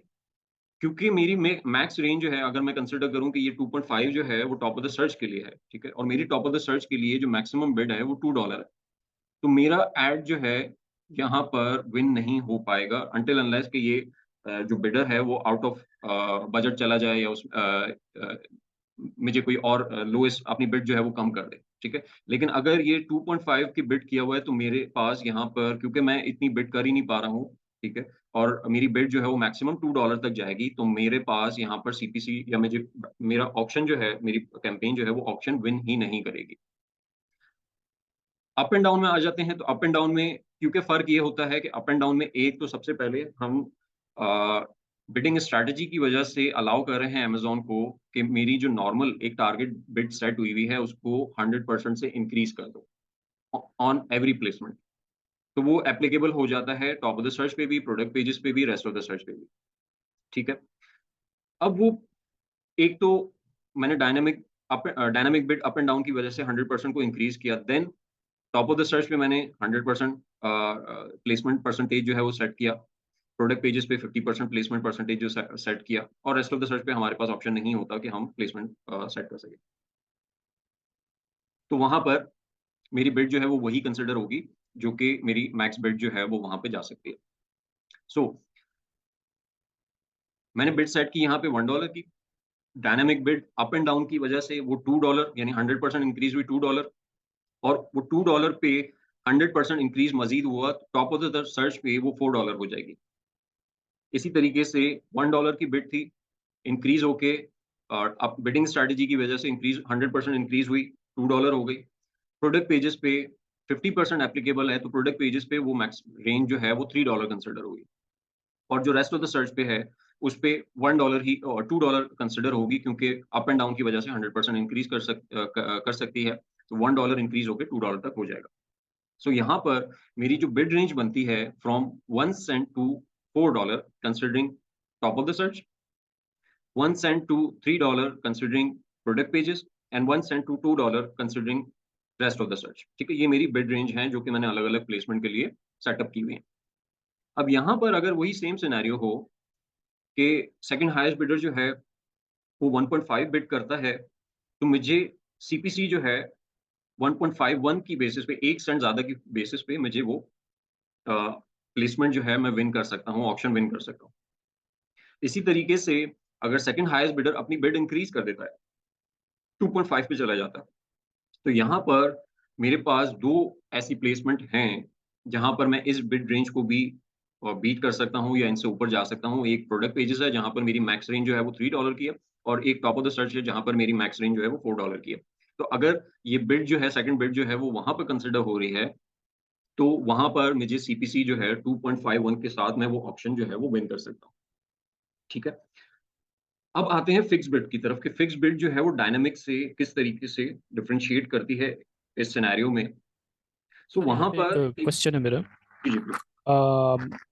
क्योंकि मेरी मैक्स रेंज जो है अगर मैं कंसीडर करूं कि ये 2.5 जो है वो टॉप ऑफ द सर्च के लिए है, ठीक है, और मेरी टॉप ऑफ द सर्च के लिए जो मैक्सिमम बिड है वो $2 है, तो मेरा एड जो है यहाँ पर विन नहीं हो पाएगा अनटिल अनलेस कि ये जो बिडर है वो आउट ऑफ बजट चला जाए या मुझे कोई और लोएस्ट अपनी बिड जो है वो कम कर दे, ठीक है। लेकिन अगर ये 2.5 की बिड किया हुआ है तो मेरे पास यहाँ पर क्योंकि मैं इतनी बिड कर ही नहीं पा रहा हूँ, ठीक है, और मेरी बिड जो है वो मैक्सिमम $2 तक जाएगी, तो मेरे पास यहाँ पर सीपीसी या मुझे मेरा ऑप्शन जो है, मेरी कैंपेन जो है वो ऑप्शन विन ही नहीं करेगी। अप एंड डाउन में आ जाते हैं, तो अप एंड डाउन में क्योंकि फ़र्क ये होता है कि अप एंड डाउन में एक तो सबसे पहले हम बिडिंग स्ट्रैटेजी की वजह से अलाउ कर रहे हैं अमेज़न को कि मेरी जो नॉर्मल एक टारगेट बिड सेट हुई है उसको 100% से इंक्रीज़ कर दो ऑन एवरी प्लेसमेंट। तो वो एप्लीकेबल हो जाता है टॉप ऑफ द सर्च पे भी, प्रोडक्ट पेजेस पे भी, रेस्ट ऑफ द सर्च पे भी, ठीक है। अब वो एक तो मैंने dynamic bid up and down की वजह से 100% को इंक्रीज़ किया, then top of the search पे मैंने 100% प्लेसमेंट परसेंटेज जो है वो सेट किया। प्रोडक्ट पेजेस पे 50% प्लेसमेंट परसेंटेज जो सेट किया और रेस्ट ऑफ द सर्च पे हमारे पास ऑप्शन नहीं होता कि हम प्लेसमेंट सेट कर सकें। तो वहाँ पर मेरी बिड जो है वो वही कंसिडर होगी जो कि मेरी मैक्स बिड जो है वो वहाँ पे जा सकती है। सो मैंने बिड सेट की यहाँ पे $1 की, dynamic bid up and down की वजह से वो $2 यानी 100% इंक्रीज़ हुई $2 और वो $2 पे 100% इंक्रीज़ मज़ीद हुआ, टॉप ऑफ द सर्च पे वो $4 हो जाएगी। इसी तरीके से $1 की बिड थी, इंक्रीज़ होके अब बिडिंग स्ट्रैटेजी की वजह से इंक्रीज़ 100% इंक्रीज़ हुई, $2 हो गई। प्रोडक्ट पेजेस पे 50% एप्लीकेबल है, तो प्रोडक्ट पेजेस पे वो मैक्स रेंज जो है वो $3 कंसिडर होगी और जो रेस्ट ऑफ द सर्च पे है, उस पे $1 ही और $2 कंसिडर होगी क्योंकि अप एंड डाउन की वजह से 100% इंक्रीज़ कर सकती है, तो $1 इंक्रीज़ होके $2 तक हो जाएगा। सो यहाँ पर मेरी जो बिड रेंज बनती है from 1 cent to $4 considering top of the search, 1 cent to $3 considering product pages and 1 cent to $2 considering rest of the search, ठीक है। ये मेरी बिड रेंज है जो कि मैंने अलग-अलग प्लेसमेंट के लिए सेटअप की हुई है। अब यहाँ पर अगर वही सेम सिनेरियो हो कि सेकंड हाईएस्ट बिडर जो है वो 1.5 बिड करता है, तो मुझे सीपीसी जो है 1.51 की बेसिस पे 1 सेंट ज़्यादा की बेसिस पे मुझे वो प्लेसमेंट जो है मैं विन कर सकता हूँ, ऑप्शन विन कर सकता हूँ। इसी तरीके से अगर सेकंड हाईएस्ट बिडर अपनी बिड इंक्रीज़ कर देता है, 2.5 पे चला जाता है, तो यहाँ पर मेरे पास 2 ऐसी प्लेसमेंट हैं, जहाँ पर मैं इस बिड रेंज को भी बीट कर सकता हूँ या इनसे ऊपर जा सकता हूँ। एक प्रोडक्ट पेजेस है, जहाँ पर मेरी मैक्स रेंज जो है वो $3 की है और एक टॉप ऑफ द सर्च है, जहाँ पर मेरी मैक्स रेंज जो है वो $4 की है। तो अगर ये बिड जो है, सेकंड बिड जो है वो वहाँ पे कंसिडर हो रही है, तो वहाँ पर मुझे सीपीसी जो है 2.51 के साथ मैं वो ऑप्शन जो है वो विन कर सकता हूँ, ठीक है। अब आते हैं फिक्स्ड बिड की तरफ कि फिक्स्ड बिड जो है वो डायनामिक से किस तरीके से डिफरेंशिएट करती है इस सिनेरियो में। सो सर यहाँ वहाँ पे पर एक क्वेश्चन है मेरा। जी, जी, प्लीज़।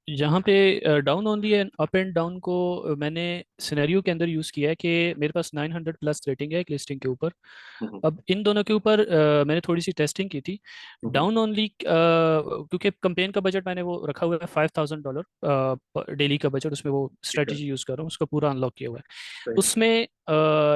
यहाँ पे down only and up and down को मैंने सिनेरियो के अंदर यूज़ किया है कि मेरे पास 900 प्लस रेटिंग है एक लिस्टिंग के ऊपर। हुँ, हुँ, अब इन दोनों के ऊपर मैंने थोड़ी सी टेस्टिंग की थी। हुँ, हुँ, डाउन ओनली क्योंकि कंपेन का बजट मैंने वो रखा हुआ है $5000 डेली का बजट, उसमें वो ठीक है, स्ट्रेटजी यूज़ कर रहा हूँ, उसका पूरा अनलॉक किया हुआ है। सही है। उसमें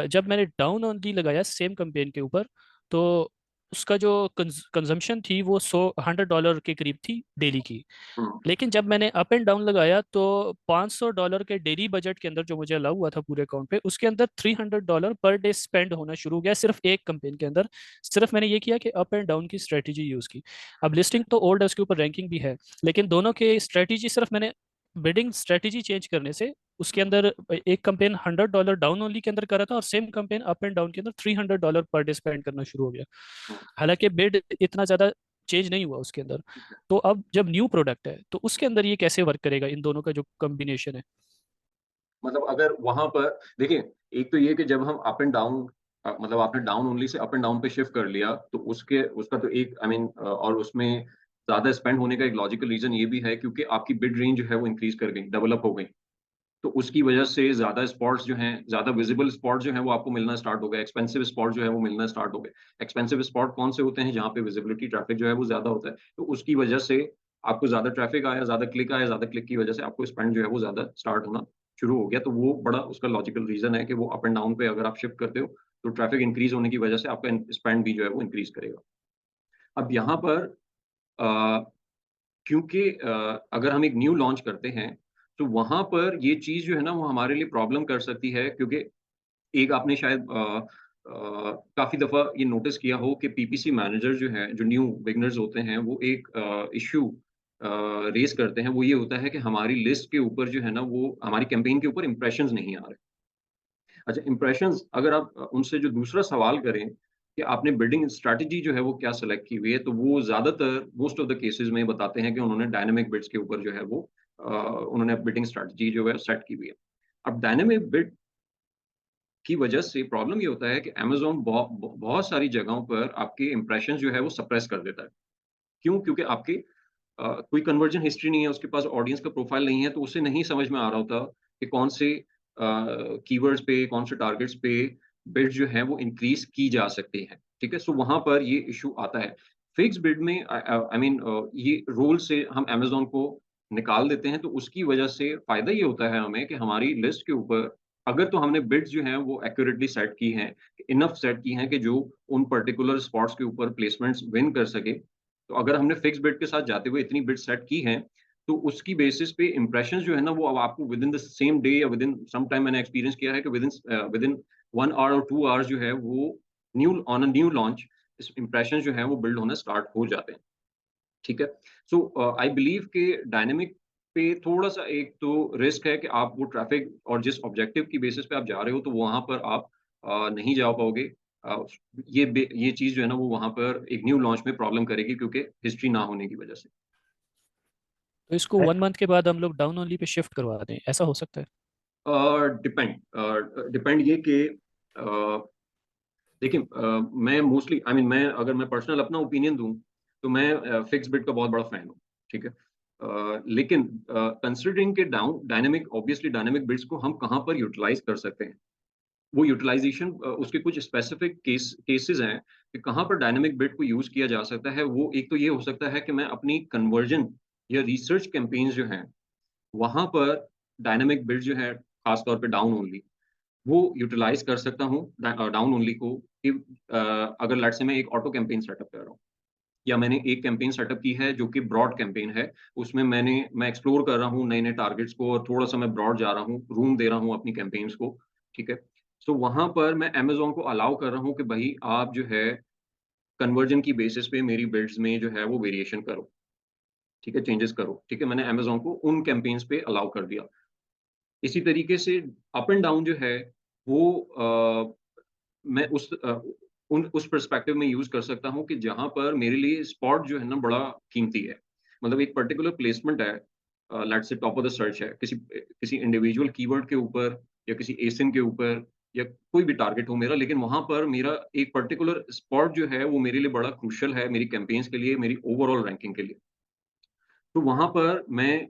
जब मैंने डाउन ओनली लगाया सेम कंपेन के ऊपर, तो उसका जो कंजम्पशन थी वो $100 के करीब थी डेली की। हुँ, लेकिन जब मैंने अप एंड डाउन लगाया तो $500 के डेली बजट के अंदर जो मुझे अलाउ हुआ था पूरे अकाउंट पे, उसके अंदर $300 पर डे स्पेंड होना शुरू हो गया सिर्फ एक कंपेन के अंदर। सिर्फ मैंने ये किया कि अप एंड डाउन की स्ट्रेटजी यूज़ की। अब लिस्टिंग तो ओल्ड है, उसके ऊपर रैंकिंग भी है, लेकिन दोनों के स्ट्रेटजी सिर्फ मैंने बिडिंग स्ट्रेटजी चेंज करने से उसके अंदर एक कंपेन $100 डाउन ओनली के अंदर कर रहा था और same campaign up and down के अंदर $300 पर डे स्पेंड करना शुरू हो गया। हुँ, हालांकि बिड इतना ज़्यादा चेंज नहीं हुआ उसके अंदर। तो अब जब न्यू प्रोडक्ट है तो उसके अंदर ये कैसे वर्क करेगा, इन दोनों का जो कॉम्बिनेशन है? मतलब अगर वहां पर देखिए, एक तो ये कि जब हम अप एंड डाउन, मतलब आपने down only say up and down पे शिफ्ट कर लिया, तो उसके उसका तो एक आई मीन और उसमें ज्यादा स्पेंड होने का एक लॉजिकल रीजन ये भी है क्योंकि आपकी बिड रेंज जो है वो इंक्रीज कर गई, डेवलप हो गई। तो उसकी वजह से ज्यादा स्पॉट्स जो हैं, ज्यादा विजिबल स्पॉट जो हैं वो आपको मिलना स्टार्ट हो गए, एक्सपेंसिव स्पॉट जो है वो मिलना स्टार्ट हो गए। एक्सपेंसिव स्पॉट कौन से होते हैं? जहाँ पे विजिबिलिटी ट्रैफिक जो है वो ज्यादा होता है, तो उसकी वजह से आपको ज्यादा ट्रैफिक आया, ज्यादा क्लिक आया, ज्यादा क्लिक की वजह से आपको स्पेंड जो है वो ज्यादा स्टार्ट होना शुरू हो गया। तो वो बड़ा उसका लॉजिकल रीजन है कि वो अप एंड डाउन पे अगर आप शिफ्ट करते हो तो ट्रैफिक इंक्रीज होने की वजह से आपका स्पेंड भी जो है वो इंक्रीज करेगा। अब यहाँ पर अ, क्योंकि अगर हम एक न्यू लॉन्च करते हैं तो वहां पर ये चीज जो है ना वो हमारे लिए प्रॉब्लम कर सकती है, क्योंकि एक आपने शायद काफी दफा ये नोटिस किया हो कि पीपीसी मैनेजर जो है, जो न्यू बिगनर्स होते हैं, वो एक इशू रेस करते हैं। वो ये होता है कि हमारी लिस्ट के ऊपर जो है ना, वो हमारी कैंपेन के ऊपर इंप्रेशंस नहीं आ रहे। अच्छा, इंप्रेशंस अगर आप उनसे जो दूसरा सवाल करें कि आपने बिल्डिंग स्ट्रैटेजी जो है वो क्या सेलेक्ट की हुई है, तो वो ज्यादातर मोस्ट ऑफ द केसेस में बताते हैं कि उन्होंने डायनामिक बिड्स के ऊपर जो है वो उन्होंने बिडिंग स्ट्रैटेजी जो है सेट की हुई है। अब डायनामिक बिड की वजह से प्रॉब्लम ये होता है कि अमेज़न बहुत सारी जगहों पर आपके इंप्रेशन जो है वो सप्रेस कर देता है। क्यों? क्योंकि आपके कोई कन्वर्जन हिस्ट्री नहीं है, उसके पास ऑडियंस का प्रोफाइल नहीं है, तो उसे नहीं समझ में आ रहा होता कि कौन से कीवर्ड्स पे, कौन से टारगेट्स पे बिड जो है वो इंक्रीज़ की जा सकती है। ठीक है? सो वहाँ पर ये इश्यू आता है। फिक्स्ड बिड में आई मीन ये रोल से हम अमेज़न को निकाल देते हैं, तो उसकी वजह से फ़ायदा ये होता है हमें कि हमारी लिस्ट के ऊपर अगर तो हमने बिड्स जो हैं वो एक्यूरेटली सेट की हैं, इनफ सेट की हैं कि जो उन पर्टिकुलर स्पॉट्स के ऊपर प्लेसमेंट्स विन कर सके। तो अगर हमने फिक्स बिड के साथ जाते हुए इतनी बिड सेट की हैं, तो उसकी बेसिस पे इंप्रेशंस जो है ना, वो अब आपको with in the same day या विद इन सम टाइम, मैंने एक्सपीरियंस किया है कि विद इन 1 आवर और 2 आवर्स जो है वो new on a new launch इस इंप्रेशंस जो हैं वो बिल्ड होना स्टार्ट हो जाते हैं। ठीक है? सो आई बिलीव कि डायनामिक पे थोड़ा-सा एक तो रिस्क है कि आप वो ट्रैफिक और जिस ऑब्जेक्टिव की बेसिस पे आप जा रहे हो, तो वहाँ पर आप नहीं जा पाओगे। अ, ये चीज़ जो है ना वो वहाँ पर एक न्यू लॉन्च में प्रॉब्लम करेगी क्योंकि हिस्ट्री ना होने की वजह से। तो इसको 1 मंथ के बाद हम लोग डाउन ओनली पे शिफ्ट करवा दें, ऐसा हो सकता है? डिपेंड ये कि देखिए, मैं मोस्टली आई मीन मैं अगर मैं पर्सनल अपना ओपिनियन दूं तो मैं फिक्स बिट का बहुत बड़ा फैन हूँ। ठीक है? लेकिन कंसिडरिंग के डायनेमिक ऑब्वियसली डायनेमिक बिट्स को हम कहाँ पर यूटिलाइज कर सकते हैं, वो यूटिलाइजेशन उसके कुछ स्पेसिफिक केसेस हैं कि कहाँ पर डायनेमिक बिट को यूज किया जा सकता है। वो एक तो ये हो सकता है कि मैं अपनी कन्वर्जन या रिसर्च कैंपेन्स जो हैं वहां पर डायनेमिक बिट जो है, खासतौर पे डाउन ओनली, वो यूटिलाइज कर सकता हूँ डाउन ओनली को कि अगर लेट्स से मैं एक ऑटो कैंपेन सेटअप कर रहा हूँ या मैंने एक कैंपेन सेटअप की है जो कि ब्रॉड कैंपेन है, उसमें मैं एक्सप्लोर कर रहा हूँ नए नए टारगेट्स को और थोड़ा सा मैं ब्रॉड जा रहा हूँ, रूम दे रहा हूँ अपनी कैंपेन्स को। ठीक है? सो वहां पर मैं अमेजोन को अलाउ कर रहा हूँ कि भाई आप जो है कन्वर्जन की बेसिस पे मेरी बिल्ड्स में जो है वो वेरिएशन करो। ठीक है? चेंजेस करो। ठीक है? मैंने अमेजोन को उन कैंपेन्स पे अलाउ कर दिया। इसी तरीके से अप एंड डाउन जो है वो मैं उस पर्सपेक्टिव में यूज़ कर सकता हूँ कि जहाँ पर मेरे लिए स्पॉट जो है ना बड़ा कीमती है। मतलब एक पर्टिकुलर प्लेसमेंट है, let's say top of the search है, किसी इंडिविजुअल कीवर्ड के ऊपर या किसी एसिन के ऊपर या कोई भी टारगेट हो मेरा, लेकिन वहाँ पर मेरा एक पर्टिकुलर स्पॉट जो है वो मेरे लिए बड़ा क्रूशियल है, मेरी कैंपेन्स के लिए, मेरी ओवरऑल रैंकिंग के लिए। तो वहाँ पर मैं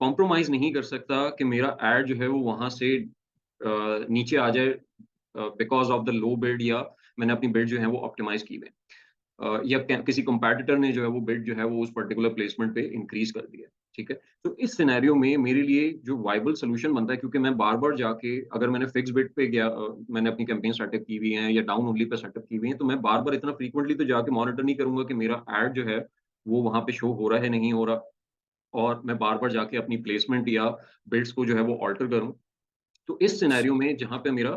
कॉम्प्रोमाइज़ नहीं कर सकता कि मेरा ऐड जो है वो वहाँ से नीचे आ जाए because of the low bid या मैंने अपनी बिड जो है वो ऑप्टिमाइज़ की हुई है। या किसी कॉम्पिटिटर ने जो है वो बिड जो है वो उस पर्टिकुलर प्लेसमेंट पे इंक्रीज़ कर दिया है। ठीक है? तो इस सिनेरियो में मेरे लिए जो वायबल सॉल्यूशन बनता है, क्योंकि मैं बार-बार जाके अगर मैंने फिक्स बिड पे गया, मैंने अपनी कैंपेन सेटअप की हुई है या डाउन ओनली पे सेटअप की हुई है, तो मैं बार-बार इतना फ्रीक्वेंटली तो जाके मॉनिटर नहीं करूँगा कि मेरा ऐड जो है वो वहाँ पे शो हो रहा है, नहीं हो रहा। और मैं बार-बार जाके अपनी प्लेसमेंट या बिड्स को जो है वो अल्टर करूँ। तो इस सिनेरियो में जहाँ पे मेरा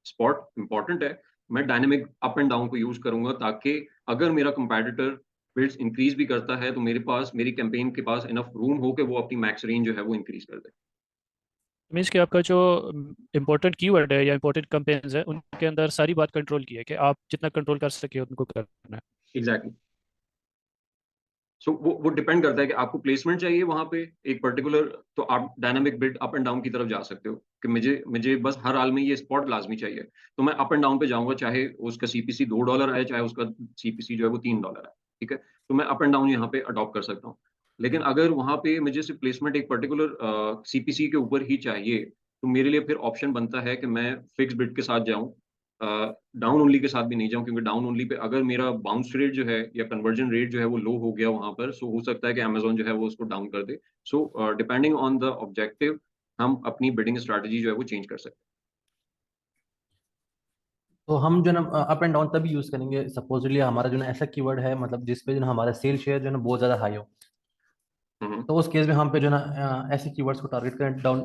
स्पॉट इम्पोर्टेंट है, मैं डायनामिक अप एंड डाउन को यूज़ करूँगा ताकि अगर मेरा कंपैटिटर बिड्स इंक्रीज़ भी करता है, तो मेरे पास मेरी कैंपेन के पास इनफ रूम हो कि वो अपनी मैक्स रेंज जो है वो इंक्रीज़ कर दे। मीन्स कि आपका जो इम्पोर्टेंट कीवर्ड है या इम्पोर्टेंट कैंपेन्स है उनके अंदर सारी बात कंट्रोल की है कि आप जितना कंट्रोल कर सके उनको करना है। एग्ज़ैक्टली। सो वो डिपेंड करता है कि आपको प्लेसमेंट चाहिए वहां पे एक पर्टिकुलर, तो आप dynamic bid up and down की तरफ जा सकते हो कि मुझे बस हर हाल में ये स्पॉट लाजमी चाहिए, तो मैं अप एंड डाउन पे जाऊंगा, चाहे उसका सीपीसी $2 है, चाहे उसका सीपीसी जो है वो $3 है, ठीक है। तो मैं अप एंड डाउन यहाँ पे अडॉप्ट कर सकता हूँ। लेकिन अगर वहां पे मुझे सिर्फ प्लेसमेंट एक पर्टिकुलर सीपीसी के ऊपर ही चाहिए, तो मेरे लिए फिर ऑप्शन बनता है कि मैं फिक्स बिड के साथ जाऊं, डाउन ओनली के साथ भी नहीं जाऊं, क्योंकि डाउन ओनली पे अगर मेरा बाउंस रेट जो है या कन्वर्जन रेट जो है वो लो हो गया वहां पर, सो हो सकता है कि अमेजोन जो है वो उसको डाउन कर दे। So depending on the objective हम अपनी बिडिंग स्ट्रैटेजी जो है वो चेंज कर सकते तो हम जो है ना अप एंड डाउन तभी यूज करेंगे सपोजली हमारा जो है ना ऐसा कीवर्ड है, मतलब जिसपे जो है ना हमारा सेल शेयर जो है ना बहुत ज्यादा हाई हो, हैं। तो उस केस में हम पे जो है ना ऐसे कीवर्ड्स को टारगेट करें डाउन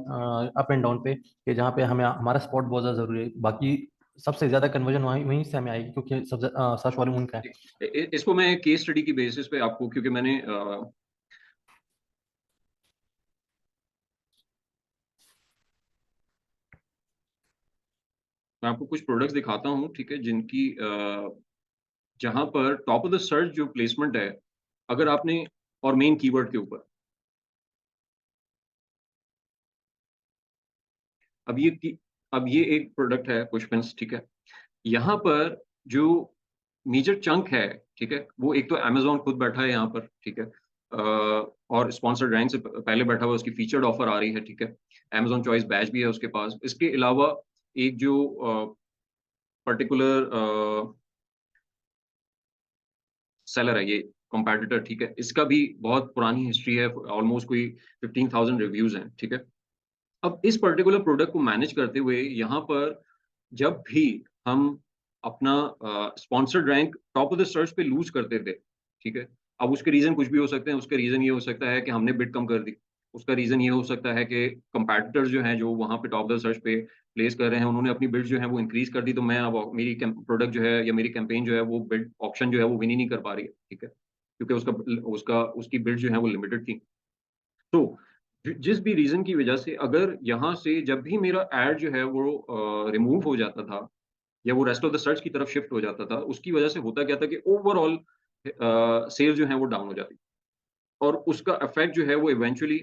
अप एंड डाउन पे, कि जहाँ पे हमें हमारा स्पॉट बहुत ज्यादा जरूरी है। बाकी सबसे ज्यादा कन्वर्जन वहीं वहीं से हमें आएगी, क्योंकि सबसे सर्च वॉल्यूम उनका है। इसको मैं केस स्टडी की बेसिस पे आपको, क्योंकि मैं आपको कुछ प्रोडक्ट्स दिखाता हूँ, ठीक है, जिनकी जहां पर टॉप ऑफ द सर्च जो प्लेसमेंट है, अगर आपने, और मेन कीवर्ड के ऊपर, अब ये अब ये एक प्रोडक्ट है पुष्पेंस, ठीक है। यहाँ पर जो मेजर चंक है, ठीक है, वो एक तो अमेजोन खुद बैठा है यहाँ पर, ठीक है, और स्पॉन्सर्ड रैंक से पहले बैठा हुआ, उसकी फीचर्ड ऑफर आ रही है, ठीक है। अमेजोन चॉइस बैच भी है उसके पास। इसके अलावा एक जो पर्टिकुलर सेलर है, ये कॉम्पिटिटर, ठीक है, इसका भी बहुत पुरानी हिस्ट्री है, ऑलमोस्ट कोई 15,000 रिव्यूज हैं, ठीक है। अब इस पर्टिकुलर प्रोडक्ट को मैनेज करते हुए यहाँ पर जब भी हम अपना sponsored rank top of the search पे लूज करते थे, ठीक है, अब उसके रीजन कुछ भी हो सकते हैं। उसका रीजन ये हो सकता है कि हमने बिड कम कर दी, उसका रीजन ये हो सकता है कि कंपैटिटर्स जो हैं जो वहाँ पे टॉप ऑफ द सर्च पे प्लेस कर रहे हैं, उन्होंने अपनी बिड जो है वो इंक्रीज कर दी, तो मैं अब मेरी प्रोडक्ट जो है या मेरी कैंपेन जो है वो बिड ऑप्शन जो है वो विन ही नहीं कर पा रही है, ठीक है, क्योंकि उसका उसका उसकी बिड जो है वो लिमिटेड थी। तो जिस भी रीजन की वजह से अगर यहाँ से जब भी मेरा एड जो है वो रिमूव हो जाता था या वो रेस्ट ऑफ द सर्च की तरफ शिफ्ट हो जाता था, उसकी वजह से होता क्या था कि ओवरऑल सेल जो है वो डाउन हो जाती, और उसका इफेक्ट जो है वो इवेंचुअली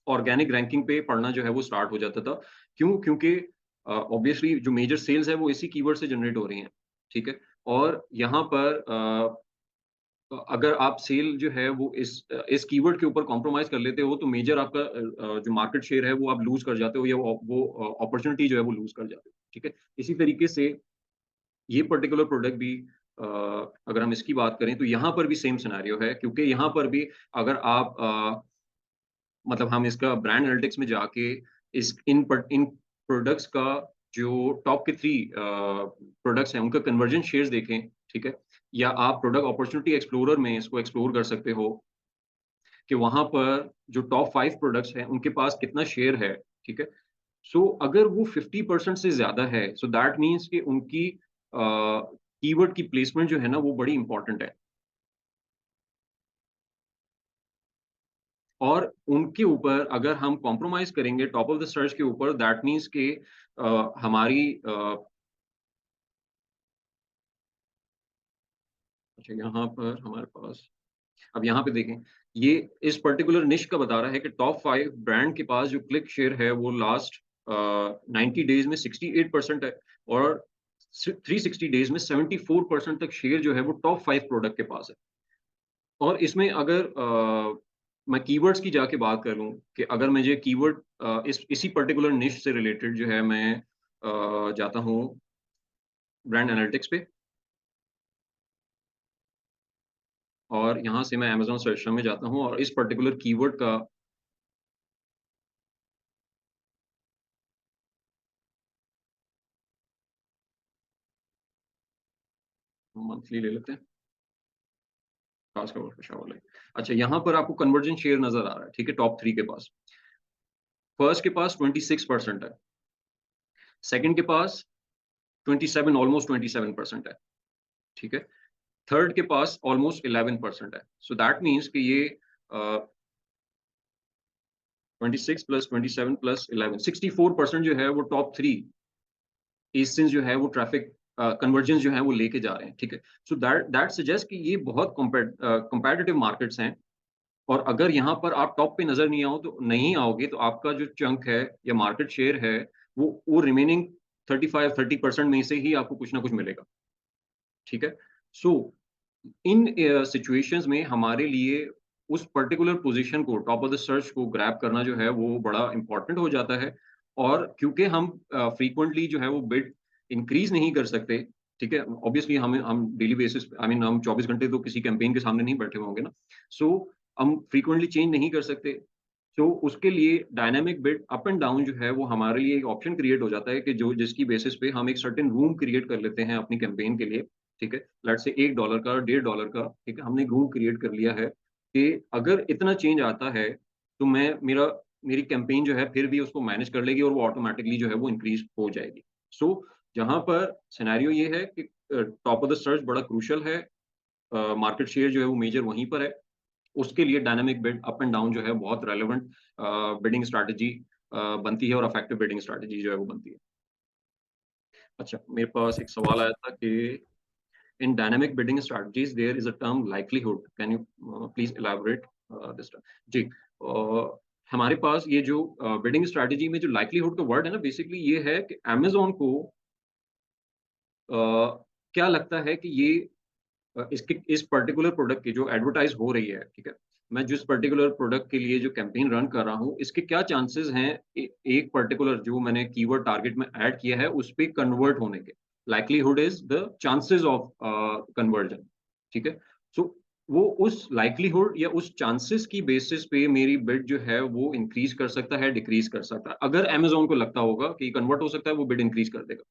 ऑर्गेनिक रैंकिंग पे पड़ना जो है वो स्टार्ट हो जाता था। क्यों? क्योंकि ऑब्वियसली जो मेजर सेल्स है वो इसी कीवर्ड से जनरेट हो रही हैं, ठीक है। और यहाँ पर अगर आप सेल जो है वो इस कीवर्ड के ऊपर कॉम्प्रोमाइज कर लेते हो, तो मेजर आपका जो मार्केट शेयर है वो आप लूज कर जाते हो, या वो अपॉर्चुनिटी जो है वो लूज कर जाते हो, ठीक है। इसी तरीके से ये पर्टिकुलर प्रोडक्ट भी, अगर हम इसकी बात करें, तो यहाँ पर भी सेम सिनेरियो है, क्योंकि यहाँ पर भी अगर आप मतलब हम इसका ब्रांड एनालिटिक्स में जाके इन प्रोडक्ट्स का जो टॉप के 3 प्रोडक्ट्स हैं उनका कन्वर्जन शेयर्स देखें, ठीक है, या आप प्रोडक्ट अपॉर्चुनिटी एक्सप्लोरर में इसको एक्सप्लोर कर सकते हो कि वहां पर जो टॉप 5 प्रोडक्ट्स हैं उनके पास कितना शेयर है, ठीक है। सो अगर वो 50% से ज्यादा है, सो दैट मीन्स कि उनकी कीवर्ड की प्लेसमेंट जो है ना वो बड़ी इंपॉर्टेंट है, और उनके ऊपर अगर हम कॉम्प्रोमाइज करेंगे टॉप ऑफ द सर्च के ऊपर, दैट मीन्स कि हमारी अच्छा, यहाँ पर हमारे पास, अब यहाँ पे देखें, ये इस पर्टिकुलर निश का बता रहा है कि टॉप 5 ब्रांड के पास जो क्लिक शेयर है वो लास्ट 90 डेज में 68% है, और 360 डेज में 74% तक शेयर जो है वो टॉप 5 प्रोडक्ट के पास है। और इसमें अगर मैं कीवर्ड्स की जाके बात करूं कि अगर मुझे कीवर्ड इसी पर्टिकुलर निश से रिलेटेड जो है, मैं जाता हूँ ब्रांड एनालिटिक्स पे, और यहाँ से मैं अमेजोन सर्च में जाता हूँ और इस पर्टिकुलर कीवर्ड का मंथली ले लेते हैं, खास का वर्क वाला है। अच्छा, यहाँ पर आपको कन्वर्जन शेयर नजर आ रहा है, ठीक है, टॉप 3 के पास। फर्स्ट के पास 26% है, सेकंड के पास 27, ऑलमोस्ट 27% है, ठीक है, थर्ड के पास ऑलमोस्ट 11% है। सो दैट मीन्स कि ये 26 प्लस 27 प्लस 11, 64% जो है वो टॉप 3 एसिंस जो है वो ट्रैफिक कन्वर्जन जो है वो लेके जा रहे हैं, ठीक है। सो दैट सजेस्ट कि ये बहुत कंपेटिटिव मार्केट्स हैं, और अगर यहाँ पर आप टॉप पे नजर नहीं आओगे तो आपका जो चंक है या मार्केट शेयर है वो रिमेनिंग 35-30% में से ही आपको कुछ ना कुछ मिलेगा, ठीक है। सो इन सिचुएशंस में हमारे लिए उस पर्टिकुलर पोजीशन को, टॉप ऑफ द सर्च को ग्रैब करना जो है वो बड़ा इंपॉर्टेंट हो जाता है। और क्योंकि हम फ्रीक्वेंटली जो है वो बिड इंक्रीज नहीं कर सकते, ठीक है। ऑब्वियसली हम डेली बेसिस आई मीन हम 24 घंटे तो किसी कैंपेन के सामने नहीं बैठे होंगे ना। सो हम फ्रीक्वेंटली चेंज नहीं कर सकते। तो उसके लिए dynamic bid up and down जो है वो हमारे लिए एक ऑप्शन क्रिएट हो जाता है कि जो जिसकी बेसिस पे हम एक सर्टेन रूम क्रिएट कर लेते हैं अपनी कैंपेन के लिए, ठीक है। लेट्स से $1 का, $1.5 का, ठीक है, हमने रूम क्रिएट कर लिया है कि अगर इतना चेंज आता है तो मेरी कैंपेन जो है फिर भी उसको मैनेज कर लेगी और वो ऑटोमेटिकली जो है वो इंक्रीज हो जाएगी। सो जहाँ पर सिनेरियो ये है कि टॉप ऑफ द सर्च बड़ा क्रूशल है, मार्केट शेयर जो है वो मेजर वहीं पर है, उसके लिए dynamic bid up and down जो है बहुत रेलेवेंट बिडिंग स्ट्रैटेजी बनती है और इफेक्टिव बिडिंग स्ट्रैटेजी जो है वो बनती है। अच्छा, मेरे पास एक सवाल आया था कि in dynamic bidding strategies there is a term likelihood, can you please elaborate this term? जी, हमारे पास ये जो बिडिंग स्ट्रैटेजी में जो लाइक्लीहुड का वर्ड है ना, बेसिकली ये है कि अमेज़न को क्या लगता है कि ये इस पर्टिकुलर प्रोडक्ट की जो एडवर्टाइज हो रही है, ठीक है, मैं जिस पर्टिकुलर प्रोडक्ट के लिए जो कैंपेन रन कर रहा हूँ, इसके क्या चांसेस हैं एक पर्टिकुलर जो मैंने कीवर्ड टारगेट में ऐड किया है उस पे कन्वर्ट होने के। Likelihood is the chances of conversion, ठीक है। सो वो उस लाइक्लीहुड या उस चांसेस की बेसिस पे मेरी बिड जो है वो इंक्रीज कर सकता है, डिक्रीज कर सकता है। अगर अमेज़न को लगता होगा कि कन्वर्ट हो सकता है, वो बिड इंक्रीज कर देगा,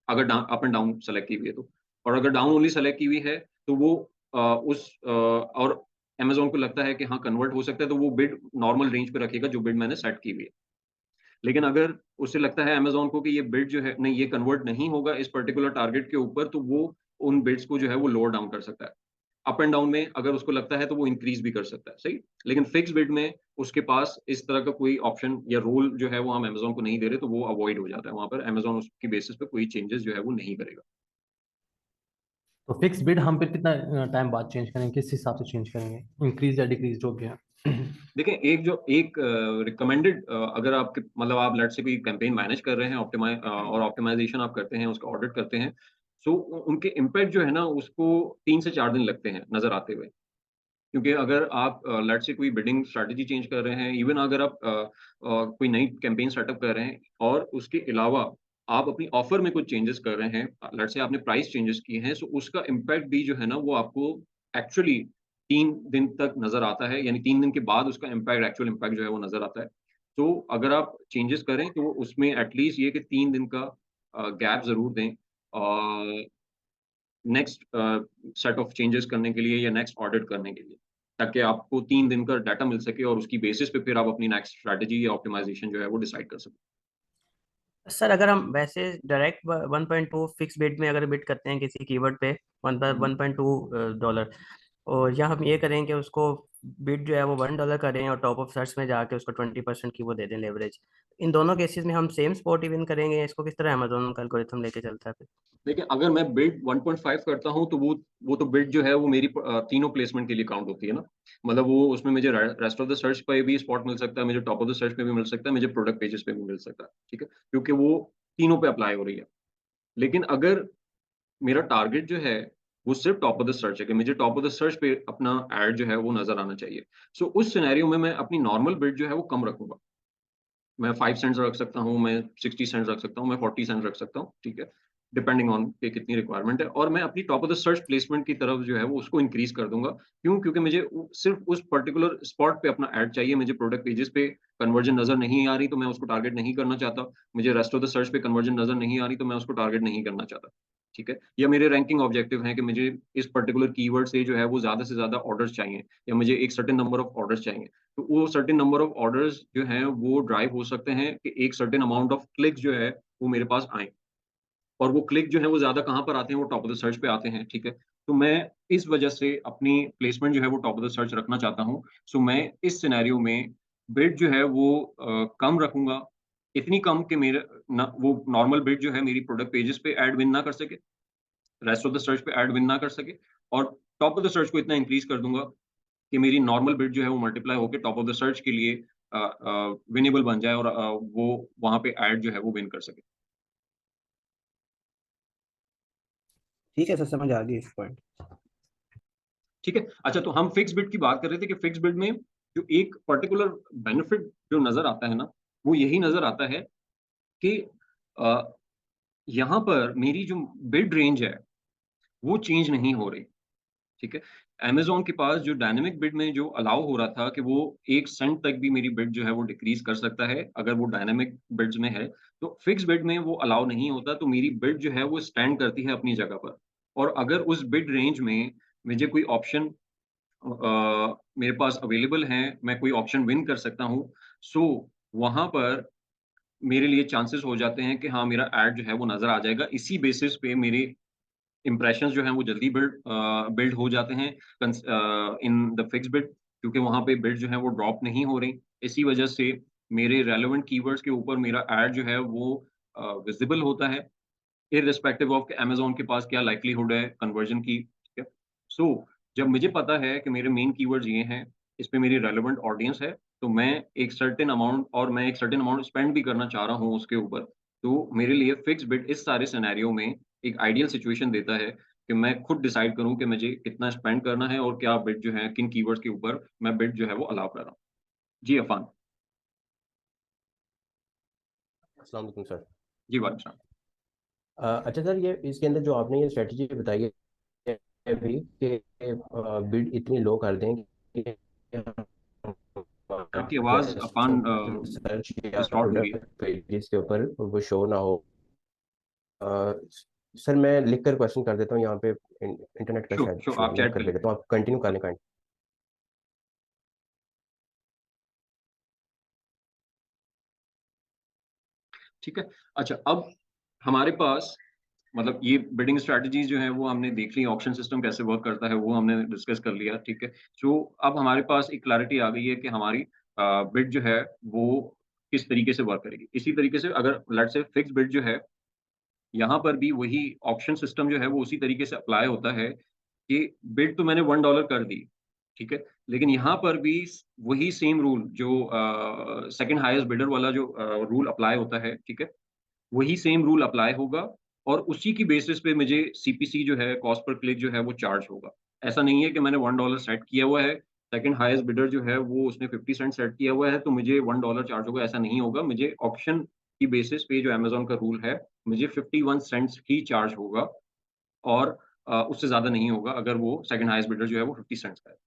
अगर अप एंड डाउन सेलेक्ट की हुई है तो। और अगर डाउन ओनली सेलेक्ट की हुई है तो वो और अमेज़न को लगता है कि हाँ कन्वर्ट हो सकता है, तो वो बिड नॉर्मल रेंज पे रखेगा जो बिड मैंने सेट की हुई है। लेकिन अगर उसे लगता है अमेज़न को कि ये बिड जो है नहीं, ये कन्वर्ट नहीं होगा इस पर्टिकुलर टारगेट के ऊपर, तो वो उन बिड्स को जो है वो लोअर डाउन कर सकता है। अप एंड डाउन में अगर उसको लगता है तो वो इंक्रीज भी कर सकता है, सही। लेकिन फिक्स बिड में उसके पास इस तरह का कोई ऑप्शन या रोल जो है वो हम अमेज़न को नहीं दे रहे, तो वो अवॉइड हो जाता है। वहाँ पर अमेज़न उसकी बेसिस पे कोई चेंजेस जो है वो नहीं करेगा। तो फिक्स बिड हम फिर कितना टाइम बाद चेंज करेंगे, किस हिसाब से चेंज करेंगे, इंक्रीज या डिक्रीज जो भी है? देखिए, एक रिकमेंडेड, अगर आपके मतलब आप लेट्स से कोई कैंपेन मैनेज कर रहे हैं, और ऑप्टिमाइजेशन आप करते हैं, उसका ऑडिट करते हैं, सो उनके इम्पैक्ट जो है ना उसको 3 से 4 दिन लगते हैं नज़र आते हुए। क्योंकि अगर आप लेट्स से कोई बिडिंग स्ट्रैटेजी चेंज कर रहे हैं, इवन अगर आप कोई नई कैंपेन सेटअप कर रहे हैं और उसके अलावा आप अपनी ऑफर में कुछ चेंजेस कर रहे हैं, लेट्स से आपने प्राइस चेंजेस किए हैं, सो उसका इम्पैक्ट भी जो है ना वो आपको एक्चुअली 3 दिन तक नज़र आता है, यानी 3 दिन के बाद उसका इम्पैक्ट, एक्चुअल इम्पैक्ट जो है वो नज़र आता है। तो अगर आप चेंजेस करें तो उसमें एटलीस्ट ये कि 3 दिन का गैप ज़रूर दें नेक्स्ट सेट ऑफ चेंजेस करने के लिए या नेक्स्ट ऑडिट करने के लिए, ताकि आपको 3 दिन का डाटा मिल सके और उसकी बेसिस पे फिर आप अपनी नेक्स्ट स्ट्रैटेजी या ऑप्टिमाइजेशन जो है वो डिसाइड कर सकें। सर अगर हम वैसे डायरेक्ट 1.2 फिक्स बिड में अगर बिड करते हैं किसी कीवर्ड पे 1.2 डॉलर, और या हम ये करें कि उसको बिड जो है वो $1 करें और टॉप ऑफ सर्च में जाके उसको 20% की वो दे दें लेवरेज, इन दोनों केसेस में हम सेम स्पॉट इवन करेंगे? इसको किस तरह अमेज़न का एल्गोरिथम लेके चलता है फिर? देखिए, अगर मैं बिड 1.5 करता हूँ तो वो तो बिड जो है वो मेरी तीनों प्लेसमेंट के लिए काउंट होती है ना। मतलब वो उसमें मुझे रेस्ट ऑफ द सर्च पे भी स्पॉट मिल सकता है, मुझे टॉप ऑफ द सर्च पे भी मिल सकता है, मुझे प्रोडक्ट पेजेस पे भी मिल सकता है, ठीक है, क्योंकि वो तीनों पे अप्लाई हो रही है। लेकिन अगर मेरा टारगेट जो है वो सिर्फ टॉप ऑफ द सर्च है कि मुझे टॉप ऑफ द सर्च पे अपना ऐड जो है वो नजर आना चाहिए, सो उस सिनेरियो में मैं अपनी नॉर्मल बिड जो है वो कम रखूंगा। मैं 5 सेंट्स रख सकता हूँ, मैं 60 सेंट्स रख सकता हूँ, मैं 40 सेंट्स रख सकता हूँ, ठीक है, डिपेंडिंग ऑन कि कितनी रिक्वायरमेंट है। और मैं अपनी top of the search placement की तरफ जो है वो उसको इंक्रीज कर दूंगा। क्यों? क्योंकि मुझे सिर्फ उस पर्टिकुलर स्पॉट पे अपना ऐड चाहिए, मुझे प्रोडक्ट पेजेस पे कन्वर्जन नजर नहीं आ रही तो मैं उसको टारगेट नहीं करना चाहता, मुझे रेस्ट ऑफ द सर्च पे कन्वर्जन नजर नहीं आ रही तो मैं उसको टारगेट नहीं करना चाहता, ठीक है। या मेरे रैंकिंग ऑब्जेक्टिव हैं कि मुझे इस पर्टिकुलर कीवर्ड से जो है वो ज्यादा से ज्यादा ऑर्डर्स चाहिए, या मुझे एक सर्टेन नंबर ऑफ ऑर्डर्स चाहिए, तो वो सर्टेन नंबर ऑफ ऑर्डर्स जो हैं वो ड्राइव हो सकते हैं कि एक सर्टेन अमाउंट ऑफ क्लिक्स जो है वो मेरे पास आए। और वो क्लिक जो है वो ज़्यादा कहाँ पर आते हैं, वो टॉप ऑफ द सर्च पे आते हैं, ठीक है। तो मैं इस वजह से अपनी प्लेसमेंट जो है वो टॉप ऑफ द सर्च रखना चाहता हूँ। सो मैं इस सिनेरियो में बिड जो है वो कम रखूँगा, इतनी कम कि मेरा ना वो नॉर्मल बिड जो है मेरी प्रोडक्ट पेजेस पे ऐड विन ना कर सके, रेस्ट ऑफ द सर्च पे ऐड विन ना कर सके, और टॉप ऑफ द सर्च को इतना इंक्रीज कर दूंगा कि मेरी नॉर्मल बिड जो है वो मल्टीप्लाई होकर टॉप ऑफ द सर्च के लिए विनेबल बन जाए, और वो वहां पे ऐड जो है वो विन कर सके। ठीक है सर, समझ आ गई इस पॉइंट। ठीक है। अच्छा, तो हम फिक्स बिड की बात कर रहे थे कि फिक्स बिड में जो एक पर्टिकुलर बेनिफिट जो नजर आता है ना, वो यही नजर आता है कि यहाँ पर मेरी जो बिड रेंज है वो चेंज नहीं हो रही। ठीक है। अमेज़न के पास जो डायनामिक बिड में जो अलाउ हो रहा था कि वो 1 सेंट तक भी मेरी बिड जो है वो डिक्रीज़ कर सकता है, अगर वो डायनामिक बिड्स में है। तो फिक्स बिड में वो अलाउ नहीं होता, तो मेरी बिड जो है वो स्टैंड करती है अपनी जगह पर। और अगर उस बिड रेंज में मुझे कोई ऑप्शन मेरे पास अवेलेबल हैं, मैं कोई ऑप्शन विन कर सकता हूँ, सो वहाँ पर मेरे लिए चांसेस हो जाते हैं कि हाँ, मेरा ऐड जो है वो नज़र आ जाएगा। इसी बेसिस पे मेरे इम्प्रेशंस जो हैं वो जल्दी बिल्ड हो जाते हैं इन द फिक्स बिड, क्योंकि वहाँ पे बिड जो है वो ड्रॉप नहीं हो रही। इसी वजह से मेरे रेलेवेंट कीवर्ड्स के ऊपर मेरा ऐड जो है वो विज़िबल होता है, इर्रिस्पेक्टिव ऑफ कि अमेज़न के पास क्या लाइक्लीहुड है कन्वर्जन की, ठीक है? सो जब मुझे पता है कि मेरे मेन कीवर्ड्स ये हैं, इस पे मेरी रेलेवेंट ऑडियंस है, तो मैं एक सर्टेन अमाउंट स्पेंड भी करना चाह रहा हूँ उसके ऊपर, तो मेरे लिए फिक्स बिड इस सारे सिनेरियो में एक आइडियल सिचुएशन देता है कि मैं खुद डिसाइड करूँ कि मुझे कितना स्पेंड करना है और क्या बिड जो है, किन कीवर्ड्स के ऊपर मैं बिड जो है वो अलाउ कर रहा हूँ। जी, अफ़ान। अस्सलाम वालेकुम सर। जी, वालेकुम सलाम। अच्छा सर, ये इसके अंदर जो आपने ये स्ट्रेटजी बताई है अभी कि बिड इतनी लो कर दें कि आपकी आवाज़ अफ़ान सर्च या डिस्टॉर्ट हो रही है। पेजेस के ऊपर वो शो ना हो। अ, सर मैं लिख कर क्वेश्चन कर देता हूँ यहाँ पे, इंटरनेट का शायद श्योर, इशू है, आप मैं चैट कर कर लीजिए। देता हूँ, आप कंटिन्यू कर लें। ठीक है। अच्छा, अब हमारे पास मतलब ये बिडिंग स्ट्रैटेजीज़ जो हैं वो हमने देख ली, ऑक्शन सिस्टम कैसे वर्क करता है वो हमने डिस्कस कर लिया, ठीक है। सो अब हमारे पास एक क्लैरिटी आ गई है कि हमारी बिड जो है वो किस तरीके से वर्क करेगी। इसी तरीके से अगर लेट्स से फिक्स्ड बिड जो है, यहाँ पर भी वही ऑक्शन सिस्टम जो है वो उसी तरीके से अप्लाई होता है कि बिड तो मैंने $1 कर दी, ठीक है? लेकिन यहाँ पर भी वही सेम रूल जो सेकंड हाईएस्ट बिडर वाला जो रूल अप्लाई होता है, ठीक है? वही सेम रूल अप्लाई होगा और उसी की बेसिस पे मुझे सीपीसी जो है, कॉस्ट पर क्लिक जो है वो चार्ज होगा। ऐसा नहीं है कि मैंने $1 सेट किया हुआ है, सेकंड हाईएस्ट बिडर जो है वो उसने 50 सेंट सेट किया हुआ है तो मुझे $1 चार्ज होगा, ऐसा नहीं होगा। मुझे ऑप्शन की बेसिस पे जो अमेज़न का रूल है, मुझे 51 सेंट्स ही चार्ज होगा, और उससे ज़्यादा नहीं होगा अगर वो सेकंड हाईएस्ट बिडर जो है वो 50 सेंट्स का है।